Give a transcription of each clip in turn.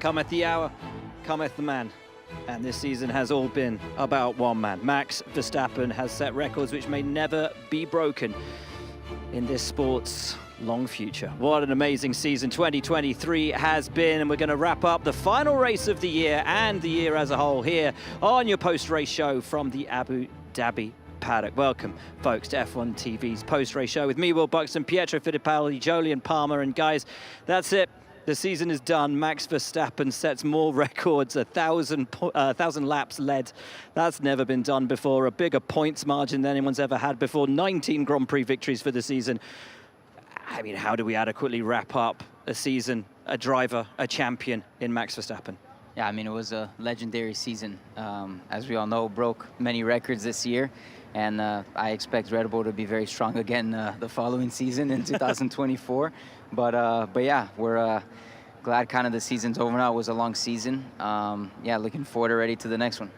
Cometh the hour, cometh the man. And this season has all been about one man. Max Verstappen has set records which may never be broken in this sport's long future. What an amazing season 2023 has been, and we're going to wrap up the final race of the year and the year as a whole here on your post-race show from the Abu Dhabi paddock. Welcome, folks, to F1 TV's post-race show with me, Will Buxton, Pietro Fittipaldi, Jolyon Palmer, and guys, that's it. The season is done. Max Verstappen sets more records, 1,000 laps led. That's never been done before. A bigger points margin than anyone's ever had before. 19 Grand Prix victories for the season. I mean, how do we adequately wrap up a season, a driver, a champion in Max Verstappen? Yeah, I mean, it was a legendary season. As we all know, broke many records this year. And I expect Red Bull to be very strong again the following season in 2024. But yeah, we're glad kind of the season's over now. It was a long season. Yeah, looking forward already to the next one.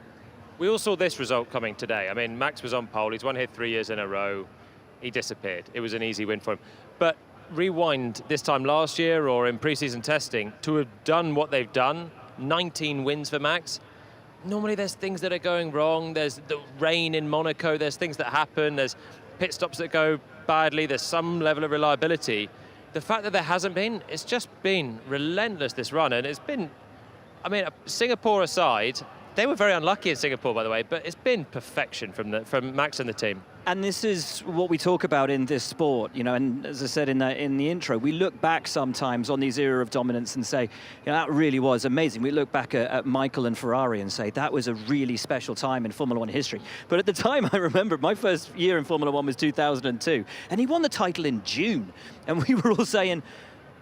We all saw this result coming today. I mean, Max was on pole. He's won here 3 years in a row. He disappeared. It was an easy win for him. But rewind this time last year or in preseason testing, to have done what they've done, 19 wins for Max. Normally there's things that are going wrong. There's the rain in Monaco. There's things that happen. There's pit stops that go badly. There's some level of reliability. The fact that there hasn't been, it's just been relentless, this run. And it's been, I mean, Singapore aside, they were very unlucky in Singapore, by the way, but it's been perfection from Max and the team. And this is what we talk about in this sport, you know, and as I said in the intro, we look back sometimes on these era of dominance and say, you know, that really was amazing. We look back at Michael and Ferrari and say, that was a really special time in Formula One history. But at the time, I remember my first year in Formula One was 2002, and he won the title in June. And we were all saying,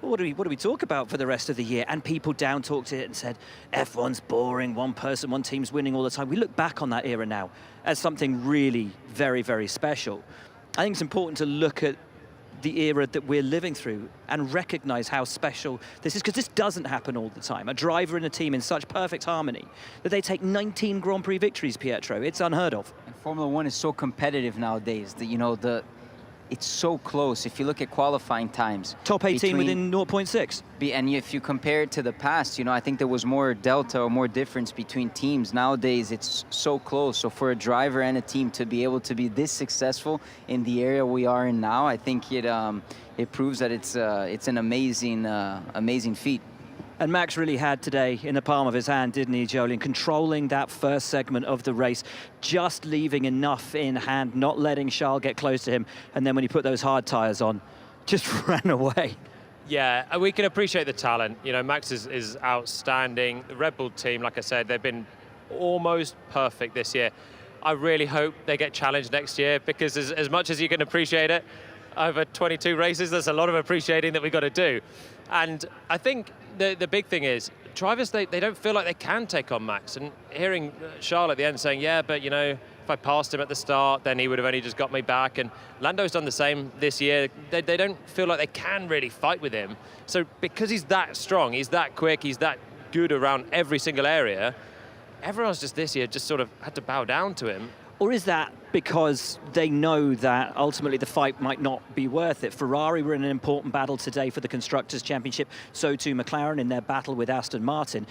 what do we talk about for the rest of the year? And people down talked it and said, F1's boring, one person, one team's winning all the time. We look back on that era now as something really very, very special. I think it's important to look at the era that we're living through and recognize how special this is, because this doesn't happen all the time. A driver and a team in such perfect harmony that they take 19 Grand Prix victories, Pietro. It's unheard of. And Formula One is so competitive nowadays that, you know, it's so close. If you look at qualifying times, top 18 within 0.6. And if you compare it to the past, you know, I think there was more delta or more difference between teams. Nowadays, it's so close. So for a driver and a team to be able to be this successful in the area we are in now, I think it proves that it's an amazing feat. And Max really had today in the palm of his hand, didn't he, Jolyon? Controlling that first segment of the race, just leaving enough in hand, not letting Charles get close to him. And then when he put those hard tyres on, just ran away. Yeah, we can appreciate the talent. You know, Max is outstanding. The Red Bull team, like I said, they've been almost perfect this year. I really hope they get challenged next year, because as much as you can appreciate it, over 22 races, there's a lot of appreciating that we've got to do. And I think the big thing is, drivers, they don't feel like they can take on Max. And hearing Charles at the end saying, yeah, but, you know, if I passed him at the start, then he would have only just got me back. And Lando's done the same this year. They don't feel like they can really fight with him. So because he's that strong, he's that quick, he's that good around every single area, everyone's just this year just sort of had to bow down to him. Or is that because they know that ultimately the fight might not be worth it? Ferrari were in an important battle today for the Constructors' Championship, so too McLaren in their battle with Aston Martin.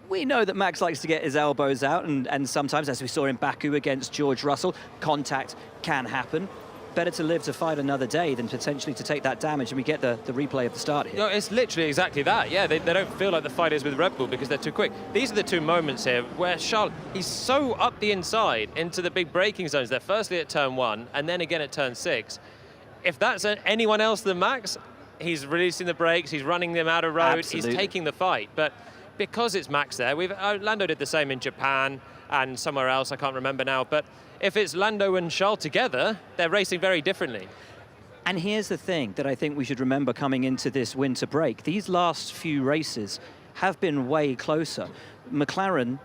We know that Max likes to get his elbows out, and sometimes, as we saw in Baku against George Russell, contact can happen. Better to live to fight another day than potentially to take that damage, and we get the replay of the start here. No, it's literally exactly that. Yeah, they don't feel like the fight is with Red Bull because they're too quick. These are the two moments here where Charles, he's so up the inside into the big braking zones there, firstly at turn 1 and then again at turn 6. If that's anyone else than Max, he's releasing the brakes, he's running them out of road, Absolutely. He's taking the fight. But because it's Max there, Lando did the same in Japan and somewhere else, I can't remember now, but if it's Lando and Charles together, they're racing very differently. And here's the thing that I think we should remember coming into this winter break. These last few races have been way closer. McLaren,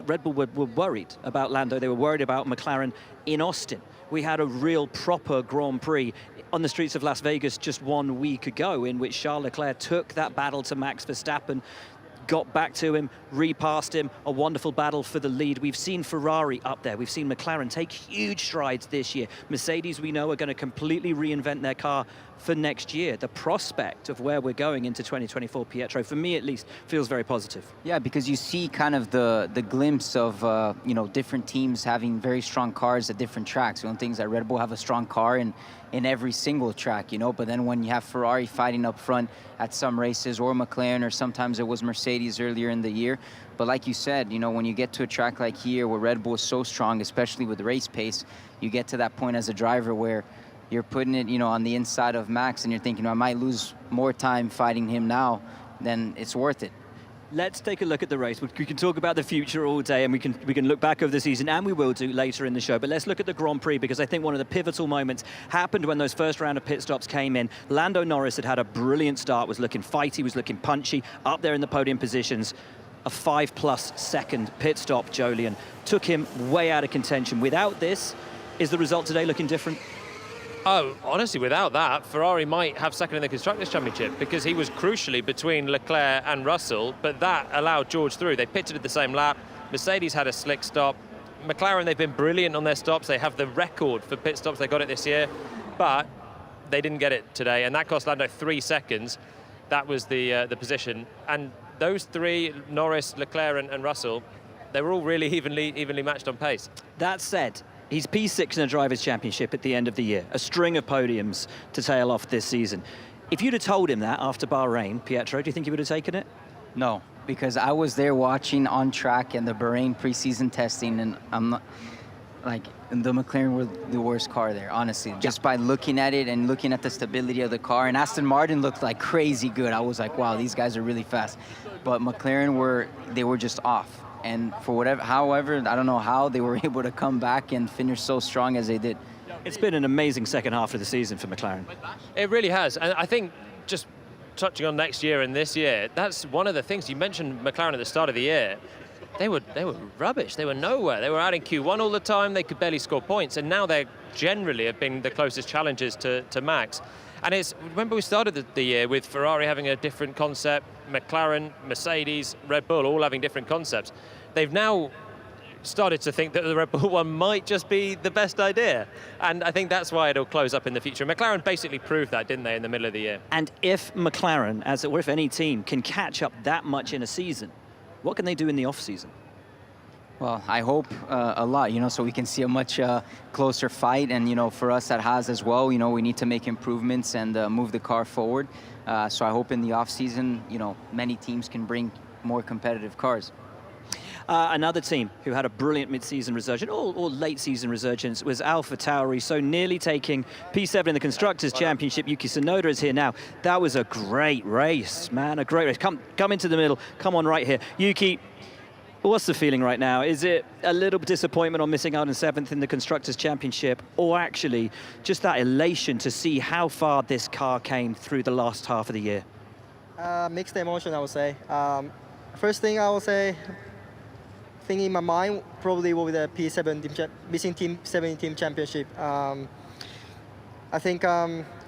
Red Bull were worried about Lando. They were worried about McLaren in Austin. We had a real proper Grand Prix on the streets of Las Vegas just 1 week ago, in which Charles Leclerc took that battle to Max Verstappen, got back to him, repassed him, a wonderful battle for the lead. We've seen Ferrari up there. We've seen McLaren take huge strides this year. Mercedes, we know, are going to completely reinvent their car for next year. The prospect of where we're going into 2024, Pietro, for me at least, feels very positive. Yeah, because you see kind of the glimpse of, you know, different teams having very strong cars at different tracks. One thing's that Red Bull have a strong car in every single track, you know, but then when you have Ferrari fighting up front at some races, or McLaren, or sometimes it was Mercedes earlier in the year. But like you said, you know, when you get to a track like here where Red Bull is so strong, especially with race pace, you get to that point as a driver where you're putting it, you know, on the inside of Max, and you're thinking, I might lose more time fighting him now than it's worth it. Let's take a look at the race. We can talk about the future all day, and we can look back over the season, and we will do later in the show. But let's look at the Grand Prix, because I think one of the pivotal moments happened when those first round of pit stops came in. Lando Norris had a brilliant start, was looking fighty, was looking punchy, up there in the podium positions. A 5+ second pit stop, Jolyon, took him way out of contention. Without this, is the result today looking different? Oh, honestly, without that, Ferrari might have second in the Constructors' Championship, because he was crucially between Leclerc and Russell, but that allowed George through. They pitted at the same lap. Mercedes had a slick stop. McLaren, they've been brilliant on their stops. They have the record for pit stops. They got it this year, but they didn't get it today, and that cost Lando 3 seconds. That was the position. And those three, Norris, Leclerc, and Russell, they were all really evenly matched on pace. That said, he's P6 in a Drivers' Championship at the end of the year, a string of podiums to tail off this season. If you'd have told him that after Bahrain, Pietro, do you think he would have taken it? No, because I was there watching on track and the Bahrain preseason testing, and I'm not, like, the McLaren were the worst car there, honestly. Just by looking at it and looking at the stability of the car. And Aston Martin looked like crazy good. I was like, wow, these guys are really fast. But McLaren were just off. And for however, I don't know how they were able to come back and finish so strong as they did. It's been an amazing second half of the season for McLaren. It really has. And I think, just touching on next year and this year, that's one of the things. You mentioned McLaren at the start of the year. They were rubbish. They were nowhere. They were out in Q1 all the time. They could barely score points. And now they generally have been the closest challengers to Max. And remember we started the year with Ferrari having a different concept, McLaren, Mercedes, Red Bull all having different concepts. They've now started to think that the Red Bull one might just be the best idea. And I think that's why it'll close up in the future. McLaren basically proved that, didn't they, in the middle of the year? And if McLaren, or if any team, can catch up that much in a season, what can they do in the off-season? Well, I hope a lot, you know, so we can see a much closer fight. And, you know, for us at Haas as well, you know, we need to make improvements and move the car forward. So I hope in the off-season, you know, many teams can bring more competitive cars. Another team who had a brilliant mid-season resurgence, or late-season resurgence, was AlphaTauri, so nearly taking P7 in the Constructors' Championship. Yuki Tsunoda is here now. That was a great race, man, a great race. Come into the middle, come on right here. Yuki, what's the feeling right now? Is it a little disappointment on missing out on 7th in the Constructors' Championship, or actually just that elation to see how far this car came through the last half of the year? Mixed emotion, I would say. First thing I would say, thing in my mind probably will be the P7 missing Team 7 Team Championship. I think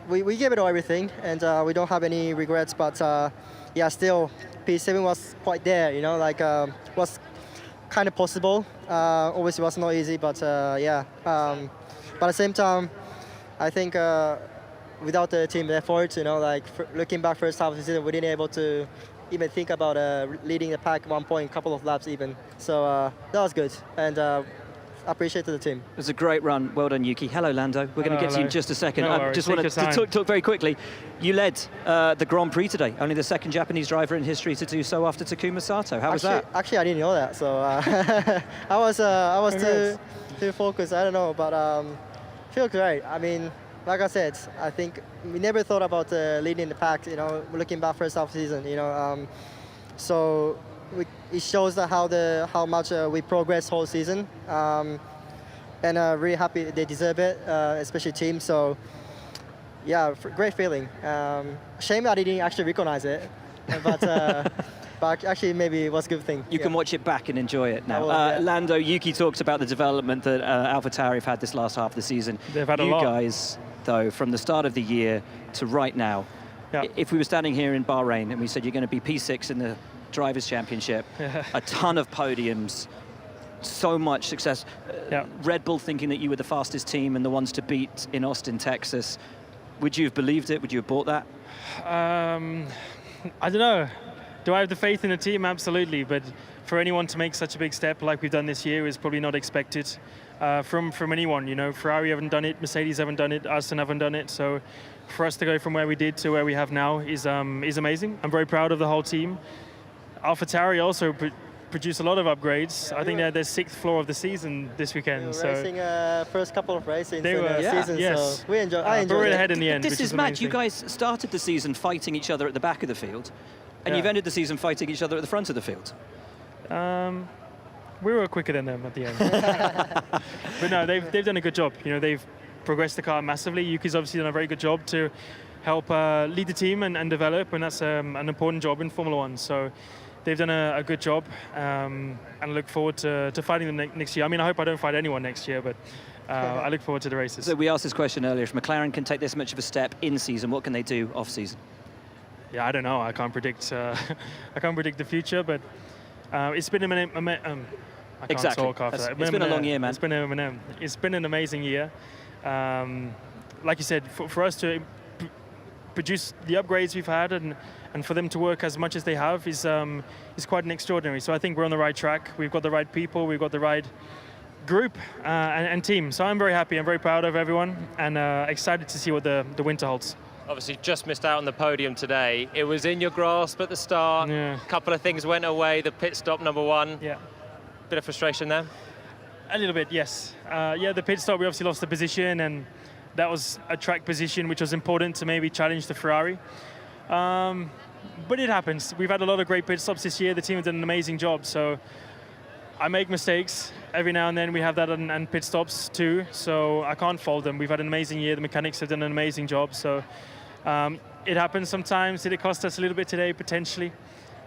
we gave it all everything, and we don't have any regrets. But yeah, still P7 was quite there. You know, like was kind of possible. Obviously, it was not easy, but yeah. But at the same time, I think without the team effort, you know, like looking back first half of the season, we didn't able to even think about leading the pack 1 point, couple of laps even. So that was good, and appreciate the team. It was a great run. Well done, Yuki. Hello, Lando. We're going to get to you in just a second. I just want to talk very quickly. You led the Grand Prix today, only the second Japanese driver in history to do so after Takuma Sato. How was that? Actually, I didn't know that, so I was too focused. I don't know, but feel great. I mean, like I said, I think we never thought about leading the pack. You know, looking back first half season. You know, so it shows that how much we progressed whole season, and really happy they deserve it, especially team. So yeah, great feeling. Shame I didn't actually recognize it, but actually maybe it was a good thing. You can watch it back and enjoy it now. Yeah. Lando, Yuki talked about the development that AlphaTauri have had this last half of the season. They've had a lot. You guys, though, from the start of the year to right now, Yeah. If we were standing here in Bahrain and we said you're going to be P6 in the Drivers' Championship, a ton of podiums, so much success. Red Bull thinking that you were the fastest team and the ones to beat in Austin, Texas. Would you have believed it? Would you have bought that? I don't know. Do I have the faith in the team? Absolutely. But for anyone to make such a big step like we've done this year is probably not expected from anyone. You know, Ferrari haven't done it, Mercedes haven't done it, Aston haven't done it. So for us to go from where we did to where we have now is amazing. I'm very proud of the whole team. AlphaTauri also produced a lot of upgrades. I think they're their 6th floor of the season this weekend. We were racing first couple of races in the season, yes. so I enjoyed it. Ahead in the end. This is mad. You guys started the season fighting each other at the back of the field, and you've ended the season fighting each other at the front of the field. We were quicker than them at the end. But no, they've done a good job. You know, they've progressed the car massively. Yuki's obviously done a very good job to help lead the team and develop, and that's an important job in Formula One. So they've done a good job, and I look forward to fighting them next year. I mean, I hope I don't fight anyone next year, but I look forward to the races. So we asked this question earlier. If McLaren can take this much of a step in season, what can they do off season? Yeah, I don't know. I can't predict. I can't predict the future, but it's been I can't talk after that. It's been a long year, man. It's been an amazing year. Like you said, for us to produce the upgrades we've had and for them to work as much as they have is quite an extraordinary. So I think we're on the right track. We've got the right people. We've got the right group and team. So I'm very happy. I'm very proud of everyone and excited to see what the winter holds. Obviously, just missed out on the podium today. It was in your grasp at the start. A couple of things went away. The pit stop, number 1. Yeah. Bit of frustration there? A little bit, yes. The pit stop, we obviously lost the position, and that was a track position which was important to maybe challenge the Ferrari. But it happens. We've had a lot of great pit stops this year. The team has done an amazing job. So I make mistakes. Every now and then we have that and pit stops too. So I can't fault them. We've had an amazing year. The mechanics have done an amazing job. So it happens sometimes. Did it cost us a little bit today? Potentially.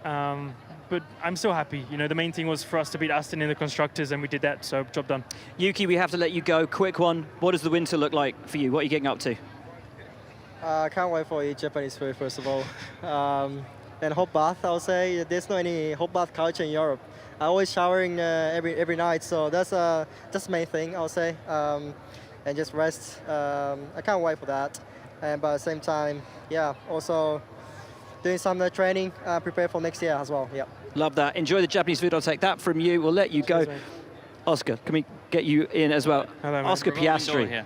But I'm so happy. You know, the main thing was for us to beat Aston in the constructors, and we did that, so job done. Yuki, we have to let you go. Quick one. What does the winter look like for you? What are you getting up to? I can't wait for Japanese food, first of all. And hot bath, I'll say. There's no any hot bath culture in Europe. I always showering every night, so that's the main thing, I'll say. And just rest. I can't wait for that. And but at the same time, also doing some training, prepare for next year as well. Love that. Enjoy the Japanese food. I'll take that from you. We'll let you go. Cheers, Oscar, can we get you in as well? Hello, Oscar Piastri.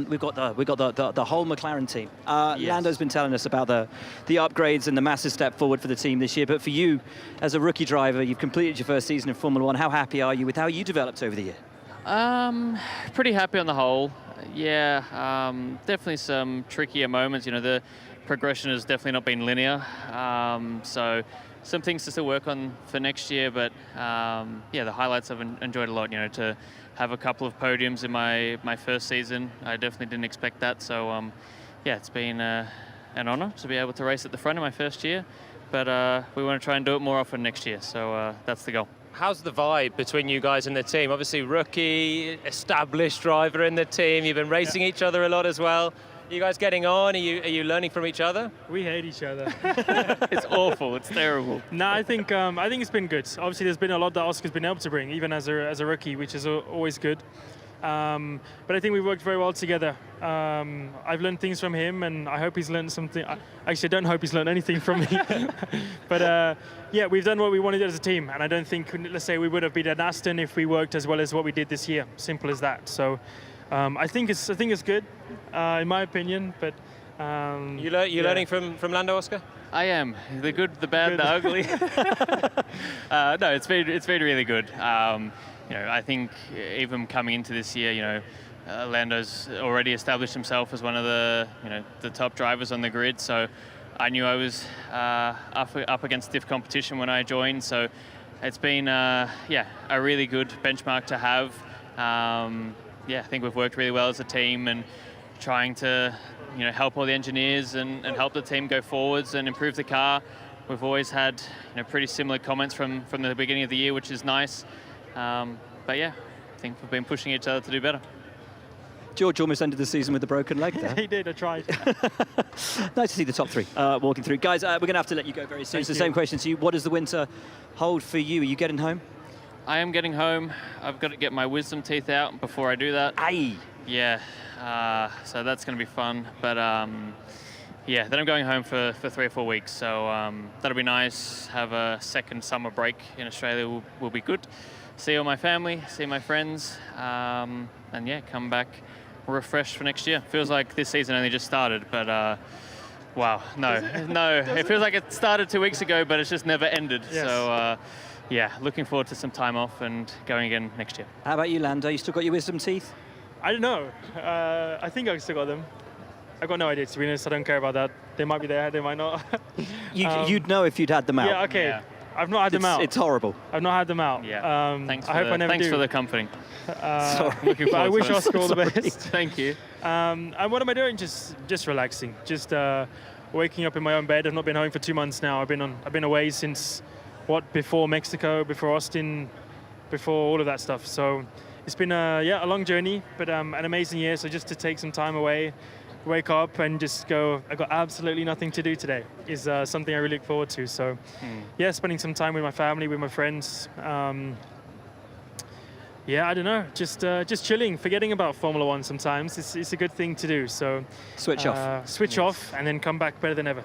We've got the whole McLaren team. Lando's been telling us about the upgrades and the massive step forward for the team this year. But for you, as a rookie driver, you've completed your first season in Formula One. How happy are you with how you developed over the year? Pretty happy on the whole. Definitely some trickier moments. You know, the progression has definitely not been linear. So some things to still work on for next year. But the highlights I've enjoyed a lot. You know, to have a couple of podiums in my first season, I definitely didn't expect that. So it's been an honor to be able to race at the front in my first year. But we want to try and do it more often next year. So that's the goal. How's the vibe between you guys and the team? Obviously, rookie, established driver in the team. You've been racing each other a lot as well. Are you guys getting on? Are you learning from each other? We hate each other. It's awful. It's terrible. No, I think it's been good. Obviously, there's been a lot that Oscar's been able to bring, even as a rookie, which is always good. But I think we worked very well together. I've learned things from him, and I hope he's learned something. Actually, I don't hope he's learned anything from me. But we've done what we wanted as a team, and I don't think, let's say, we would have beaten Aston if we worked as well as what we did this year. Simple as that. So I think it's good, in my opinion. But you learning from Lando, Oscar? I am. The good, the bad, the ugly. No, it's been really good. I think even coming into this year, Lando's already established himself as one of the top drivers on the grid. So I knew I was up against stiff competition when I joined. So it's been a really good benchmark to have. I think we've worked really well as a team and trying to help all the engineers and help the team go forwards and improve the car. We've always had pretty similar comments from the beginning of the year, which is nice. I think we've been pushing each other to do better. George almost ended the season with a broken leg there. He did, I tried. Nice to see the top three walking through. Guys, we're going to have to let you go very soon. It's the same question to you. What does the winter hold for you? Are you getting home? I am getting home. I've got to get my wisdom teeth out before I do that. Aye. Yeah, so that's going to be fun. But yeah, then I'm going home for 3 or 4 weeks. So that'll be nice. Have a second summer break in Australia will be good. See all my family, see my friends, and yeah, come back refreshed for next year. Feels like this season only just started, but wow, no. It feels like it started 2 weeks ago, but it's just never ended. Yes. So yeah, looking forward to some time off and going again next year. How about you, Lando? You still got your wisdom teeth? I don't know. I think I still got them. I've got no idea, to be honest. I don't care about that. They might be there, they might not. You'd know if you'd had them out. Yeah, okay. Yeah. I've not had them out. It's horrible. I've not had them out. Yeah. Thanks for the comforting. Sorry. Looking But I forward wish to it. Oscar all the best. Thank you. And what am I doing? Just relaxing. Just waking up in my own bed. I've not been home for 2 months now. I've been away since before Mexico, before Austin, before all of that stuff. So it's been a long journey, but an amazing year. So just to take some time away, wake up and just go, I got absolutely nothing to do today is something I really look forward to. So yeah, spending some time with my family, with my friends. Yeah, I don't know, just chilling, forgetting about Formula One sometimes. It's a good thing to do. So Switch off. Switch off and then come back better than ever.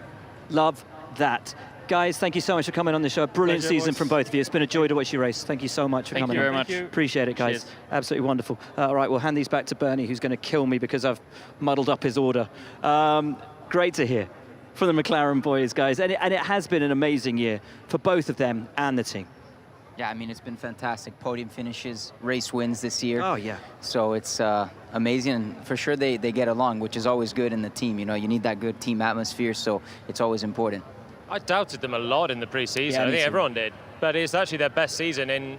Love that. Guys, thank you so much for coming on the show. Brilliant Pleasure, season boys. from both of you. It's been a joy to watch you race. Thank you so much for Thank coming you on. very much. Thank you. Appreciate it, guys. Cheers. Absolutely wonderful. All right, we'll hand these back to Bernie, who's going to kill me because I've muddled up his order. Great to hear from the McLaren boys, guys. And it has been an amazing year for both of them and the team. Yeah, I mean, it's been fantastic. Podium finishes, race wins this year. Oh, yeah. So it's amazing, and for sure they get along, which is always good in the team. You know, you need that good team atmosphere, so it's always important. I doubted them a lot in the pre-season. Yeah, I me think too. everyone did. But it's actually their best season in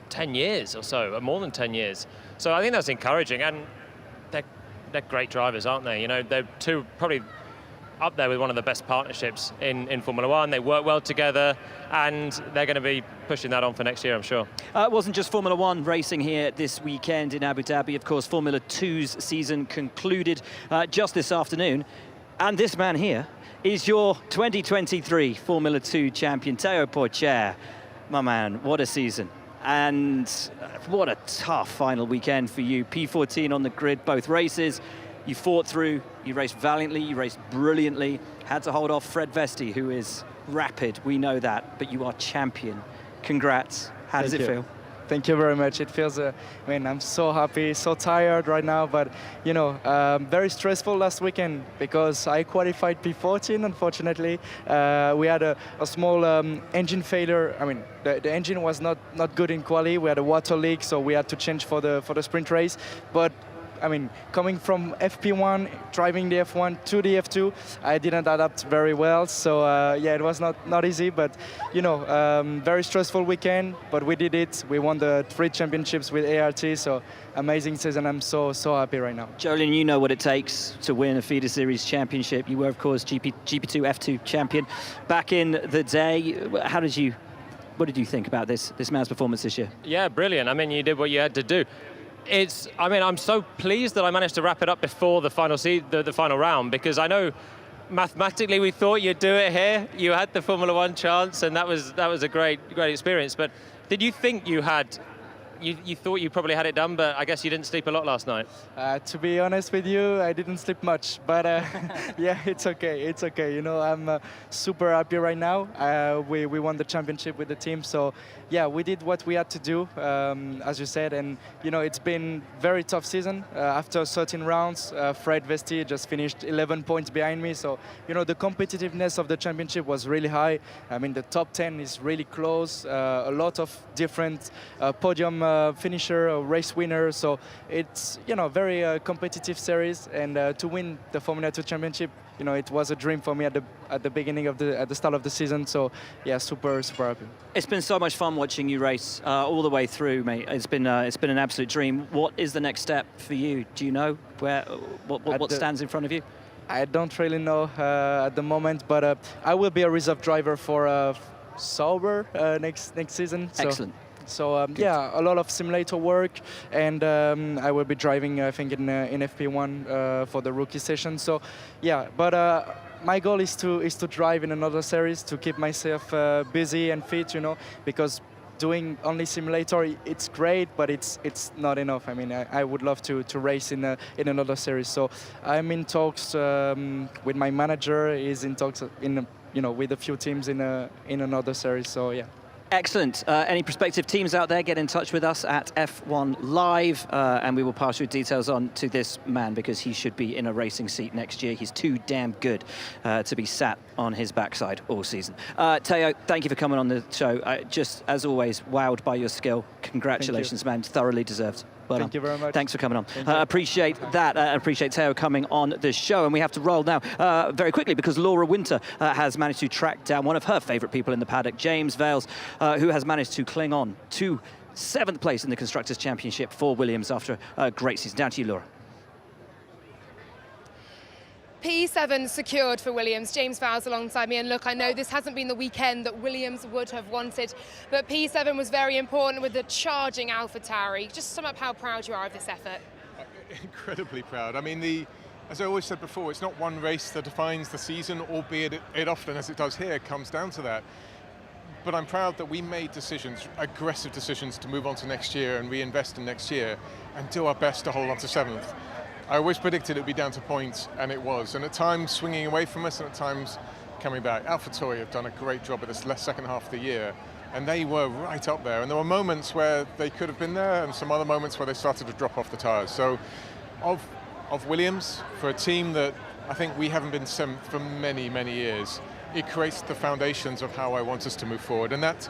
10 years or so, or more than 10 years. So I think that's encouraging. And they're great drivers, aren't they? You know, they're two probably up there with one of the best partnerships in Formula One. They work well together, and they're going to be pushing that on for next year, I'm sure. It wasn't just Formula One racing here this weekend in Abu Dhabi. Of course, Formula 2's season concluded just this afternoon. And this man here is your 2023 Formula 2 champion, Teo Pourchaire. My man, what a season. And what a tough final weekend for you. P14 on the grid, both races. You fought through, you raced valiantly, you raced brilliantly. Had to hold off Fred Vesti, who is rapid, we know that, but you are champion. Congrats. How does it feel? Thank you very much. It feels, I mean, I'm so happy, so tired right now, but, you know, very stressful last weekend because I qualified P14, unfortunately. We had a small engine failure. I mean, the engine was not good in quali. We had a water leak, so we had to change for the sprint race. But I mean, coming from FP1, driving the F1 to the F2, I didn't adapt very well. So yeah, it was not easy, but you know, very stressful weekend, but we did it. We won the 3 championships with ART, so amazing season. I'm so happy right now. Jolien, you know what it takes to win a feeder series championship. You were, of course, GP2 F2 champion back in the day. What did you think about this man's performance this year? Yeah, brilliant. I mean, you did what you had to do. I'm so pleased that I managed to wrap it up before the final the final round, because I know mathematically we thought you'd do it here. You had the Formula One chance, and that was a great experience. But did you think you had? You thought you probably had it done, but I guess you didn't sleep a lot last night. To be honest with you, I didn't sleep much, but yeah, it's okay. It's okay. You know, I'm super happy right now. We won the championship with the team, so yeah, we did what we had to do, as you said, and you know, it's been very tough season. After 13 rounds, Fred Vesti just finished 11 points behind me, so you know, the competitiveness of the championship was really high. I mean, the top 10 is really close. A lot of different podium finisher, race winner, so it's, you know, very competitive series, and to win the Formula 2 championship, you know, it was a dream for me at the beginning of at the start of the season. So yeah, super happy. It's been so much fun watching you race all the way through, mate. It's been an absolute dream. What is the next step for you? Do you know what stands in front of you? I don't really know at the moment, but I will be a reserve driver for Sauber next season. So, Excellent. So yeah, a lot of simulator work, and I will be driving, I think, in FP1 for the rookie session. So yeah, but my goal is to drive in another series to keep myself busy and fit, you know, because doing only simulator, it's great, but it's not enough. I mean, I would love to race in another series. So I'm in talks with my manager. He's in talks with a few teams in another series. So yeah. Excellent. Any prospective teams out there, get in touch with us at F1 Live, and we will pass your details on to this man, because he should be in a racing seat next year. He's too damn good to be sat on his backside all season. Teo, thank you for coming on the show. Just, as always, wowed by your skill. Congratulations, man. Thoroughly deserved. Well Thank you very much. Thanks for coming on. Appreciate that. Appreciate Teo coming on the show. And we have to roll now very quickly, because Laura Winter has managed to track down one of her favourite people in the paddock, James Vales, who has managed to cling on to 7th place in the Constructors' Championship for Williams after a great season. Down to you, Laura. P7 secured for Williams. James Vales alongside me, and look, I know this hasn't been the weekend that Williams would have wanted, but P7 was very important with the charging AlphaTauri. Just sum up how proud you are of this effort. Incredibly proud. I mean, as I always said before, it's not one race that defines the season, albeit it often, as it does here, comes down to that. But I'm proud that we made decisions, aggressive decisions, to move on to next year and reinvest in next year and do our best to hold on to 7th. I always predicted it would be down to points, and it was. And at times swinging away from us, and at times coming back. AlphaTauri have done a great job at this second half of the year, and they were right up there. And there were moments where they could have been there, and some other moments where they started to drop off the tyres. So, of Williams, for a team that I think we haven't been 7th for many, many years, it creates the foundations of how I want us to move forward. And that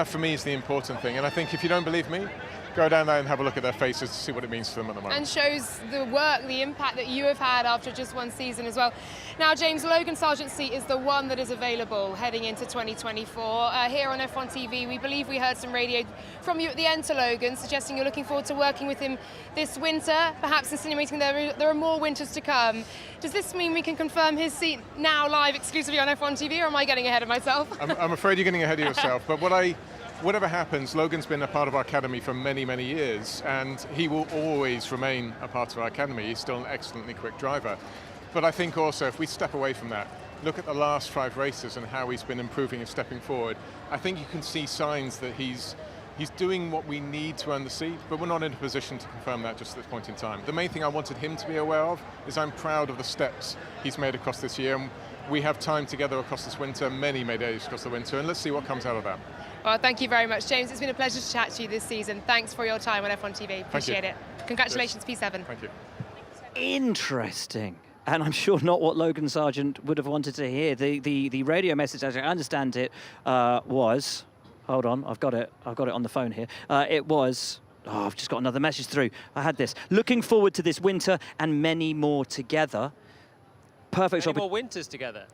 for me is the important thing. And I think if you don't believe me, go down there and have a look at their faces to see what it means to them at the moment. And shows the work, the impact that you have had after just one season as well. Now, James, Logan Sargeant's seat is the one that is available heading into 2024. Here on F1 TV, we believe we heard some radio from you at the end to Logan, suggesting you're looking forward to working with him this winter, perhaps insinuating there are more winters to come. Does this mean we can confirm his seat now live exclusively on F1 TV, or am I getting ahead of myself? I'm afraid you're getting ahead of yourself, but whatever happens, Logan's been a part of our academy for many, many years, and he will always remain a part of our academy. He's still an excellently quick driver. But I think also, if we step away from that, look at the last 5 races and how he's been improving and stepping forward, I think you can see signs that he's doing what we need to earn the seat, but we're not in a position to confirm that just at this point in time. The main thing I wanted him to be aware of is I'm proud of the steps he's made across this year. And we have time together across this winter, many days across the winter, and let's see what comes out of that. Well, thank you very much, James. It's been a pleasure to chat to you this season. Thanks for your time on F1 TV. Appreciate it. Congratulations, P7. Thank you. Interesting. And I'm sure not what Logan Sargeant would have wanted to hear. The radio message, as I understand it, was... Hold on, I've got it on the phone here. It was... Oh, I've just got another message through. I had this. Looking forward to this winter and many more together. Perfect. Many more winters together.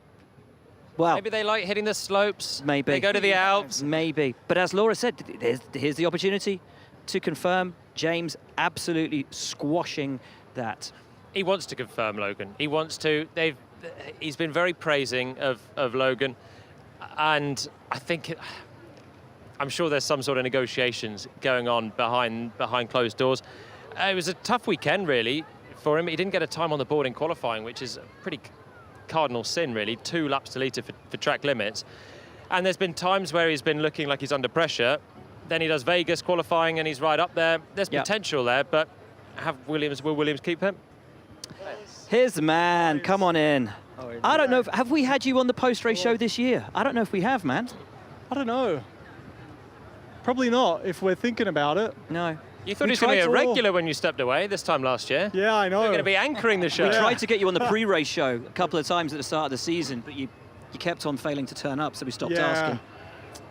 Well, maybe they like hitting the slopes. Maybe. They go to the Alps. Maybe. But as Laura said, here's the opportunity to confirm. James absolutely squashing that. He wants to confirm Logan. He wants to. He's been very praising of Logan, and I think I'm sure there's some sort of negotiations going on behind closed doors. It was a tough weekend, really, for him. He didn't get a time on the board in qualifying, which is a pretty cardinal sin, really. 2 laps to lead for track limits. And there's been times where he's been looking like he's under pressure. Then he does Vegas qualifying and he's right up there. There's potential there, but will Williams keep him? Here's the man. Come on in. I don't know. Have we had you on the post-race show this year? I don't know if we have, man. I don't know. Probably not, if we're thinking about it. No. You thought he was going to be a regular when you stepped away this time last year. Yeah, I know. You're going to be anchoring the show. We tried to get you on the pre-race show a couple of times at the start of the season, but you kept on failing to turn up, so we stopped asking.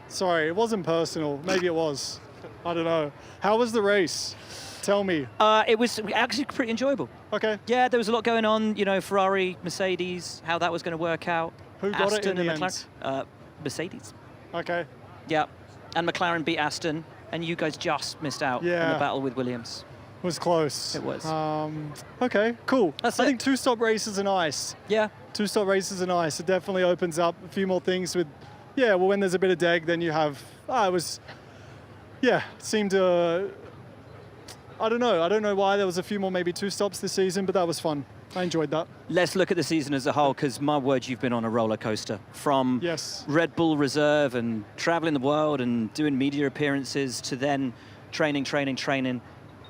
Sorry, it wasn't personal. Maybe it was. I don't know. How was the race? Tell me. It was actually pretty enjoyable. Okay. Yeah, there was a lot going on. You know, Ferrari, Mercedes, how that was going to work out. Who got Aston it in and the McLaren. end? Mercedes. Okay. Yeah, and McLaren beat Aston, and you guys just missed out in the battle with Williams. Was close. It was. Okay, cool. I think 2-stop races are nice. Yeah. 2-stop races are nice. It definitely opens up a few more things with, well, when there's a bit of deg, then you have, yeah, seemed to. I don't know why there was a few more, maybe 2 stops this season, but that was fun. I enjoyed that. Let's look at the season as a whole, because my word, you've been on a roller coaster from Yes. Red Bull Reserve and traveling the world and doing media appearances to then training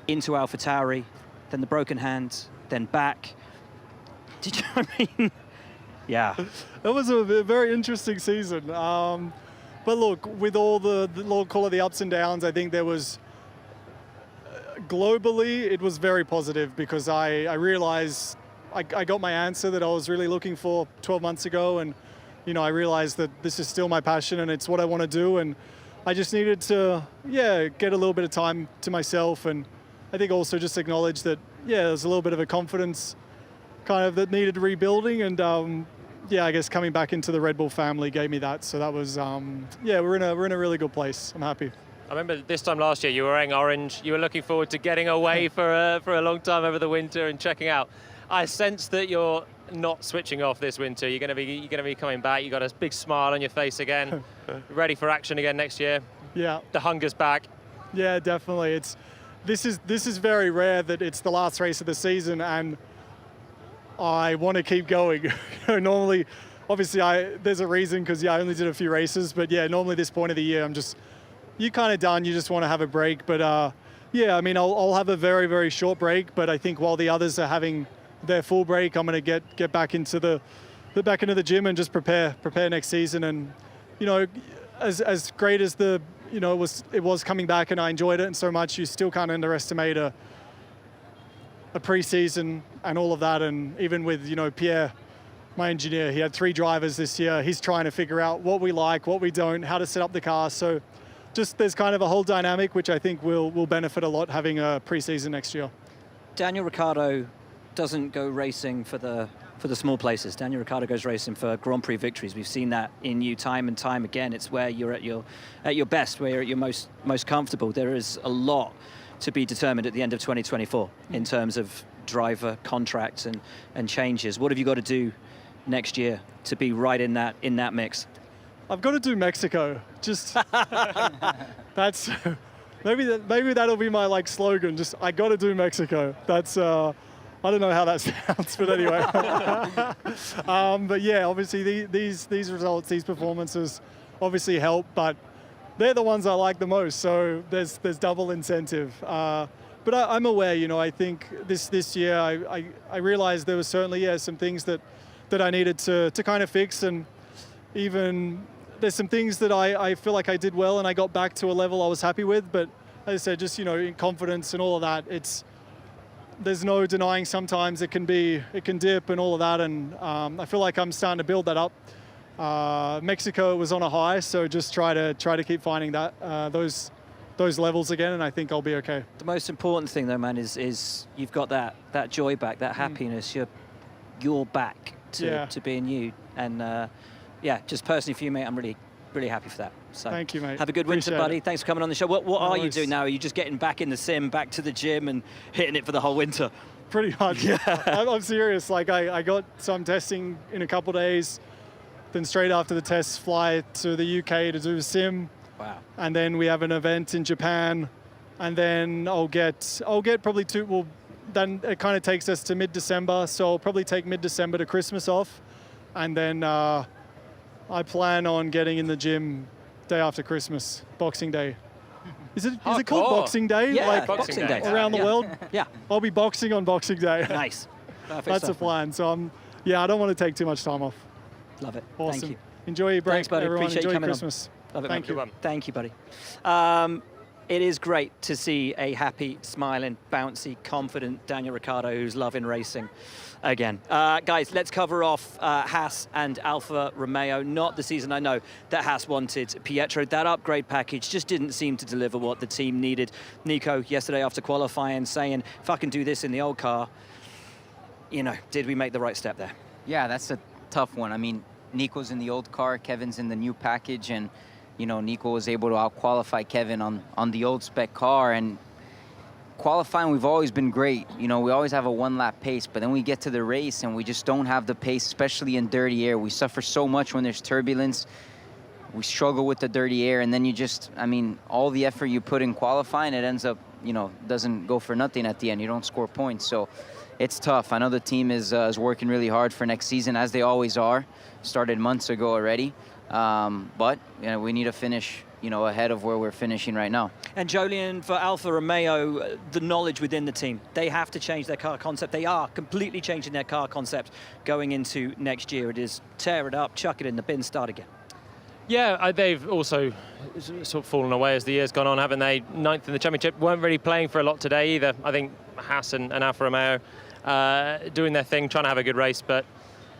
into AlphaTauri, then the broken hand, then back. Did you? I mean, yeah. That was a very interesting season. But look, with all the call of the ups and downs, I think there was. Globally, it was very positive because I realized I got my answer that I was really looking for 12 months ago, and I realized that this is still my passion and it's what I want to do, and I just needed to get a little bit of time to myself, and I think also just acknowledge that there's a little bit of a confidence kind of that needed rebuilding, and I guess coming back into the Red Bull family gave me that. So that was we're in a really good place. I'm happy. I remember this time last year you were wearing orange. You were looking forward to getting away for a long time over the winter and checking out. I sense that you're not switching off this winter. You're going to be coming back. You got a big smile on your face again, ready for action again next year. Yeah. The hunger's back. Yeah, definitely. This is very rare that it's the last race of the season and I want to keep going. Normally, obviously, there's a reason because I only did a few races, but normally this point of the year you're kind of done. You just want to have a break. But I mean, I'll have a very, very short break. But I think while the others are having their full break, I'm going to get back into the gym and just prepare next season. And as great as it was coming back, and I enjoyed it and so much, you still can't underestimate a pre-season and all of that. And even with Pierre, my engineer, he had 3 drivers this year. He's trying to figure out what we like, what we don't, how to set up the car. So. Just there's kind of a whole dynamic which I think will benefit a lot having a pre-season next year. Daniel Ricciardo doesn't go racing for the small places. Daniel Ricciardo goes racing for Grand Prix victories. We've seen that in you time and time again. It's where you're at your best, where you're at your most comfortable. There is a lot to be determined at the end of 2024 in terms of driver contracts and changes. What have you got to do next year to be right in that mix? I've got to do Mexico. Just that's maybe that'll be my slogan. Just I got to do Mexico. That's I don't know how that sounds, but anyway. But obviously these results, these performances, obviously help. But they're the ones I like the most. So there's double incentive. But I'm aware. I think this year I realized there was certainly some things that I needed to kind of fix, and even. There's some things that I feel like I did well and I got back to a level I was happy with, but as I said, just in confidence and all of that, there's no denying sometimes it can dip and all of that, and I feel like I'm starting to build that up. Mexico was on a high, so just try to keep finding that those levels again, and I think I'll be okay. The most important thing though, man, is you've got that joy back, that happiness. You're back to being you, and. Just personally for you, mate, I'm really, really happy for that. So thank you, mate. Have a good winter, buddy. Thanks for coming on the show. What are you doing now? Are you just getting back in the sim, back to the gym and hitting it for the whole winter? Pretty much. Yeah. I'm serious. I got some testing in a couple days, then straight after the tests fly to the UK to do a sim. Wow. And then we have an event in Japan, and then I'll get probably 2. Well, then it kind of takes us to mid-December, so I'll probably take mid-December to Christmas off, and then. I plan on getting in the gym day after Christmas, Boxing Day. Is it called Boxing Day? Yeah, Boxing Day. Around the world? Yeah. I'll be boxing on Boxing Day. Nice. Perfect That's stuff, the plan. So I don't want to take too much time off. Love it. Awesome. Thank you. Enjoy your break, Thanks, buddy. everyone. Appreciate Enjoy you coming Christmas. On. Love it, Thank man. you. Thank you, buddy. It is great to see a happy, smiling, bouncy, confident Daniel Ricciardo who's loving racing again. Guys, let's cover off Haas and Alfa Romeo. Not the season I know that Haas wanted. Pietro, that upgrade package just didn't seem to deliver what the team needed. Nico, yesterday after qualifying, saying, if I can do this in the old car, did we make the right step there? Yeah, that's a tough one. I mean, Nico's in the old car, Kevin's in the new package, and Nico was able to out-qualify Kevin on the old spec car, and qualifying, we've always been great. We always have a one-lap pace, but then we get to the race and we just don't have the pace, especially in dirty air. We suffer so much when there's turbulence. we struggle with the dirty air, and then you just, I mean, all the effort you put in qualifying, it ends up, you know, doesn't go for nothing at the end. You don't score points, so it's tough. I know the team is working really hard for next season, as they always are. Started months ago already, but you know, we need to finish, you know, ahead of where we're finishing right now. And Jolien, for Alfa Romeo, the knowledge within the team, they have to change their car concept. They are completely changing their car concept going into next year. It is tear it up, chuck it in the bin, start again. Yeah, they've also sort of fallen away as the year's gone on, haven't they? Ninth in the championship, weren't really playing for a lot today either. I think Haas and Alfa Romeo doing their thing, trying to have a good race, but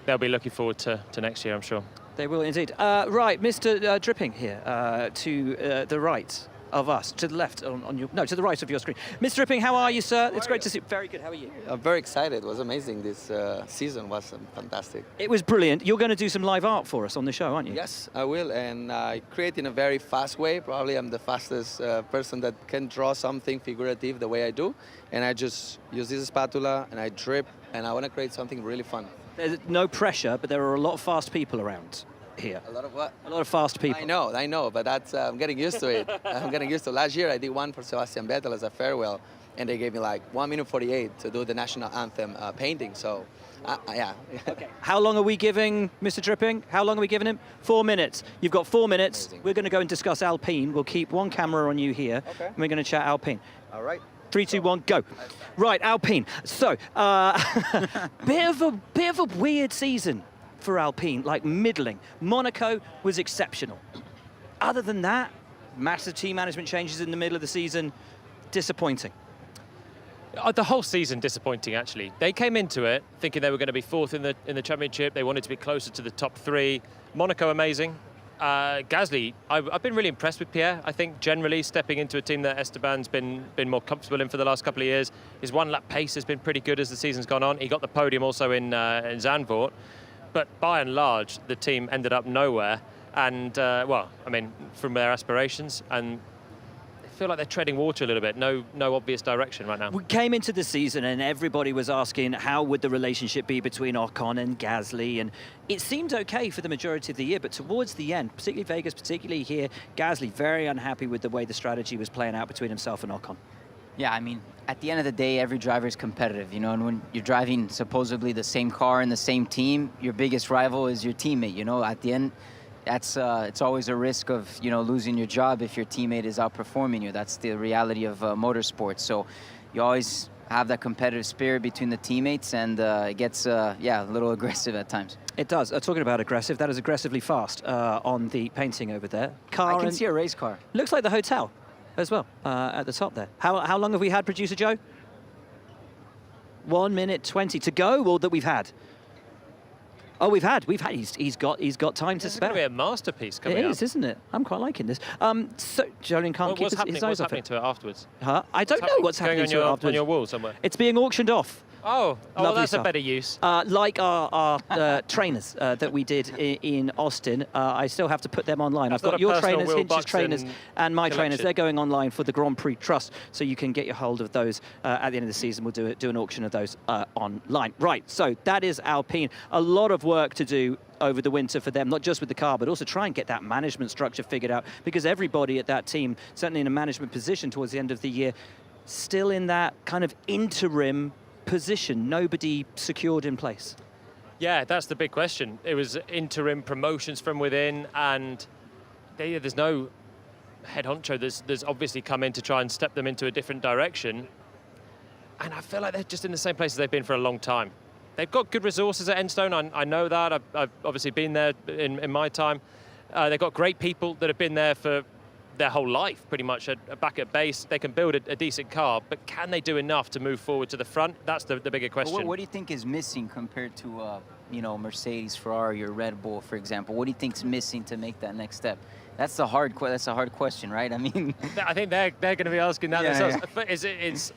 they'll be looking forward to next year, I'm sure. They will indeed. Right, Mr. Dripping here to the right of us, to the left on your, no, to the right of your screen. Mr. Dripping, how are you, sir? It's great to see you. Very good, how are you? I'm very excited. It was amazing. This season was fantastic. It was brilliant. You're going to do some live art for us on the show, aren't you? Yes, I will, and I create in a very fast way. Probably I'm the fastest person that can draw something figurative the way I do, and I just use this spatula and I drip, and I want to create something really fun. There's no pressure, but there are a lot of fast people around here. A lot of what? A lot of fast people. I know, but that's I'm getting used to it. I'm getting used to it. Last year I did one for Sebastian Vettel as a farewell, and they gave me like 1 minute 48 to do the national anthem painting. So, yeah. Okay. How long are we giving Mr. Dripping? How long are we giving him? 4 minutes. You've got 4 minutes. Amazing. We're going to go and discuss Alpine. We'll keep one camera on you here. Okay. And we're going to chat Alpine. All right. 3, 2, 1, go. Right, Alpine. So, bit of a weird season for Alpine, like middling. Monaco was exceptional. Other than that, massive team management changes in the middle of the season, disappointing. The whole season disappointing, actually. They came into it thinking they were going to be fourth in the championship. They wanted to be closer to the top 3. Monaco, amazing. Gasly, I've been really impressed with Pierre. I think generally stepping into a team that Esteban's been more comfortable in for the last couple of years. His one-lap pace has been pretty good as the season's gone on. He got the podium also in Zandvoort. But by and large, the team ended up nowhere. And, well, I mean, from their aspirations, and I feel like they're treading water a little bit. No obvious direction right now. We came into the season and everybody was asking how would the relationship be between Ocon and Gasly, and it seemed okay for the majority of the year, but towards the end, particularly Vegas, particularly here, Gasly very unhappy with the way the strategy was playing out between himself and Ocon. Yeah, I mean, at the end of the day, every driver is competitive, you know, and when you're driving supposedly the same car in the same team, your biggest rival is your teammate, you know. At the end, that's it's always a risk of, you know, losing your job if your teammate is outperforming you. That's the reality of motorsports. So you always have that competitive spirit between the teammates, and it gets, yeah, a little aggressive at times. It does. Talking about aggressive, that is aggressively fast on the painting over there. I can see a race car. Looks like the hotel as well at the top there. How long have we had, Producer Joe? 1 minute 20 to go, or that we've had? Oh, we've had. He's got time to spare. It's going to be a masterpiece coming up. It up. is, isn't it? I'm quite liking this. So Jolien can't keep his eyes off it. What's happening to it afterwards? Huh? I don't know what's happening to it afterwards. On your wall somewhere? It's being auctioned off. Oh, well, that's stuff. a better use. Like our trainers that we did in Austin. I still have to put them online. That's I've got your trainers, Will Hinch's trainers, and my trainers. collection. They're going online for the Grand Prix Trust, so you can get your hold of those at the end of the season. We'll do an auction of those online. Right, so that is Alpine. A lot of work to do over the winter for them, not just with the car, but also try and get that management structure figured out, because everybody at that team, certainly in a management position towards the end of the year, still in that kind of interim position, nobody secured in place. Yeah, that's the big question. It was interim promotions from within, and there's no head honcho. There's obviously come in to try and step them into a different direction, and I feel like they're just in the same place as they've been for a long time. They've got good resources at Enstone. I know that. I've obviously been there in my time. They've got great people that have been there for their whole life, pretty much, back at base. They can build a decent car, but can they do enough to move forward to the front? That's the bigger question. What do you think is missing compared to, you know, Mercedes, Ferrari, or Red Bull, for example? What do you think's missing to make that next step? That's a hard question, right? I mean, I think they're going to be asking that themselves. Yeah. But it's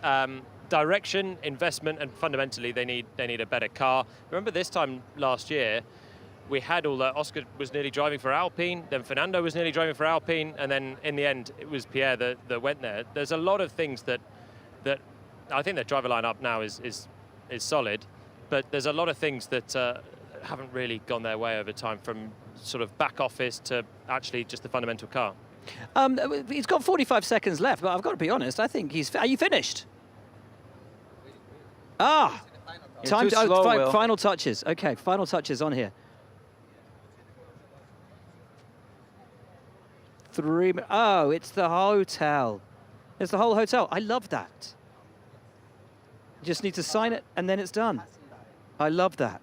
direction, investment, and fundamentally they need a better car. Remember this time last year, we had all that. Oscar was nearly driving for Alpine, then Fernando was nearly driving for Alpine, and then in the end it was Pierre that went there. There's a lot of things that I think their driver lineup now is solid, but there's a lot of things that haven't really gone their way over time, from sort of back office to actually just the fundamental car? He's got 45 seconds left, but I've got to be honest, I think he's... Are you finished? Time to... slow, final touches. Okay, final touches on here. 3 minutes. Oh, it's the hotel. It's the whole hotel. I love that. You just need to sign it, and then it's done. I love that.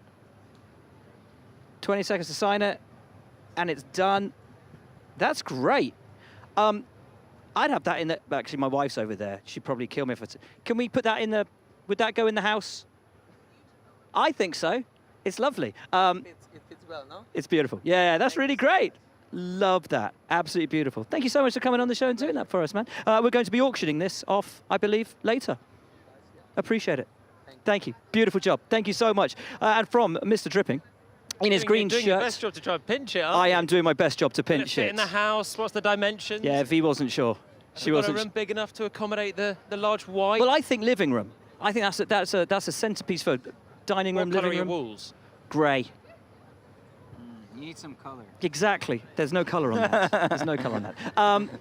20 seconds to sign it, and it's done. That's great. I'd have that in the... Actually, my wife's over there. She'd probably kill me if I... Can we put that in the... Would that go in the house? I think so. It's lovely. It fits well, no? It's beautiful. Yeah, that's really great. Love that. Absolutely beautiful. Thank you so much for coming on the show and doing that for us, man. We're going to be auctioning this off, I believe, later. Appreciate it. Thank you. Beautiful job. Thank you so much. And from Mr. Dripping, in his green shirt. You're doing your best job to try and pinch it, I am doing my best job to pinch it. In the house, what's the dimensions? Yeah, V wasn't sure. She wasn't. Got a room big enough to accommodate the large white? Well, I think living room. I think that's a centerpiece for dining room, living room. What colour are your walls? Grey. You need some color. Exactly. There's no colour on that. There's no colour on that.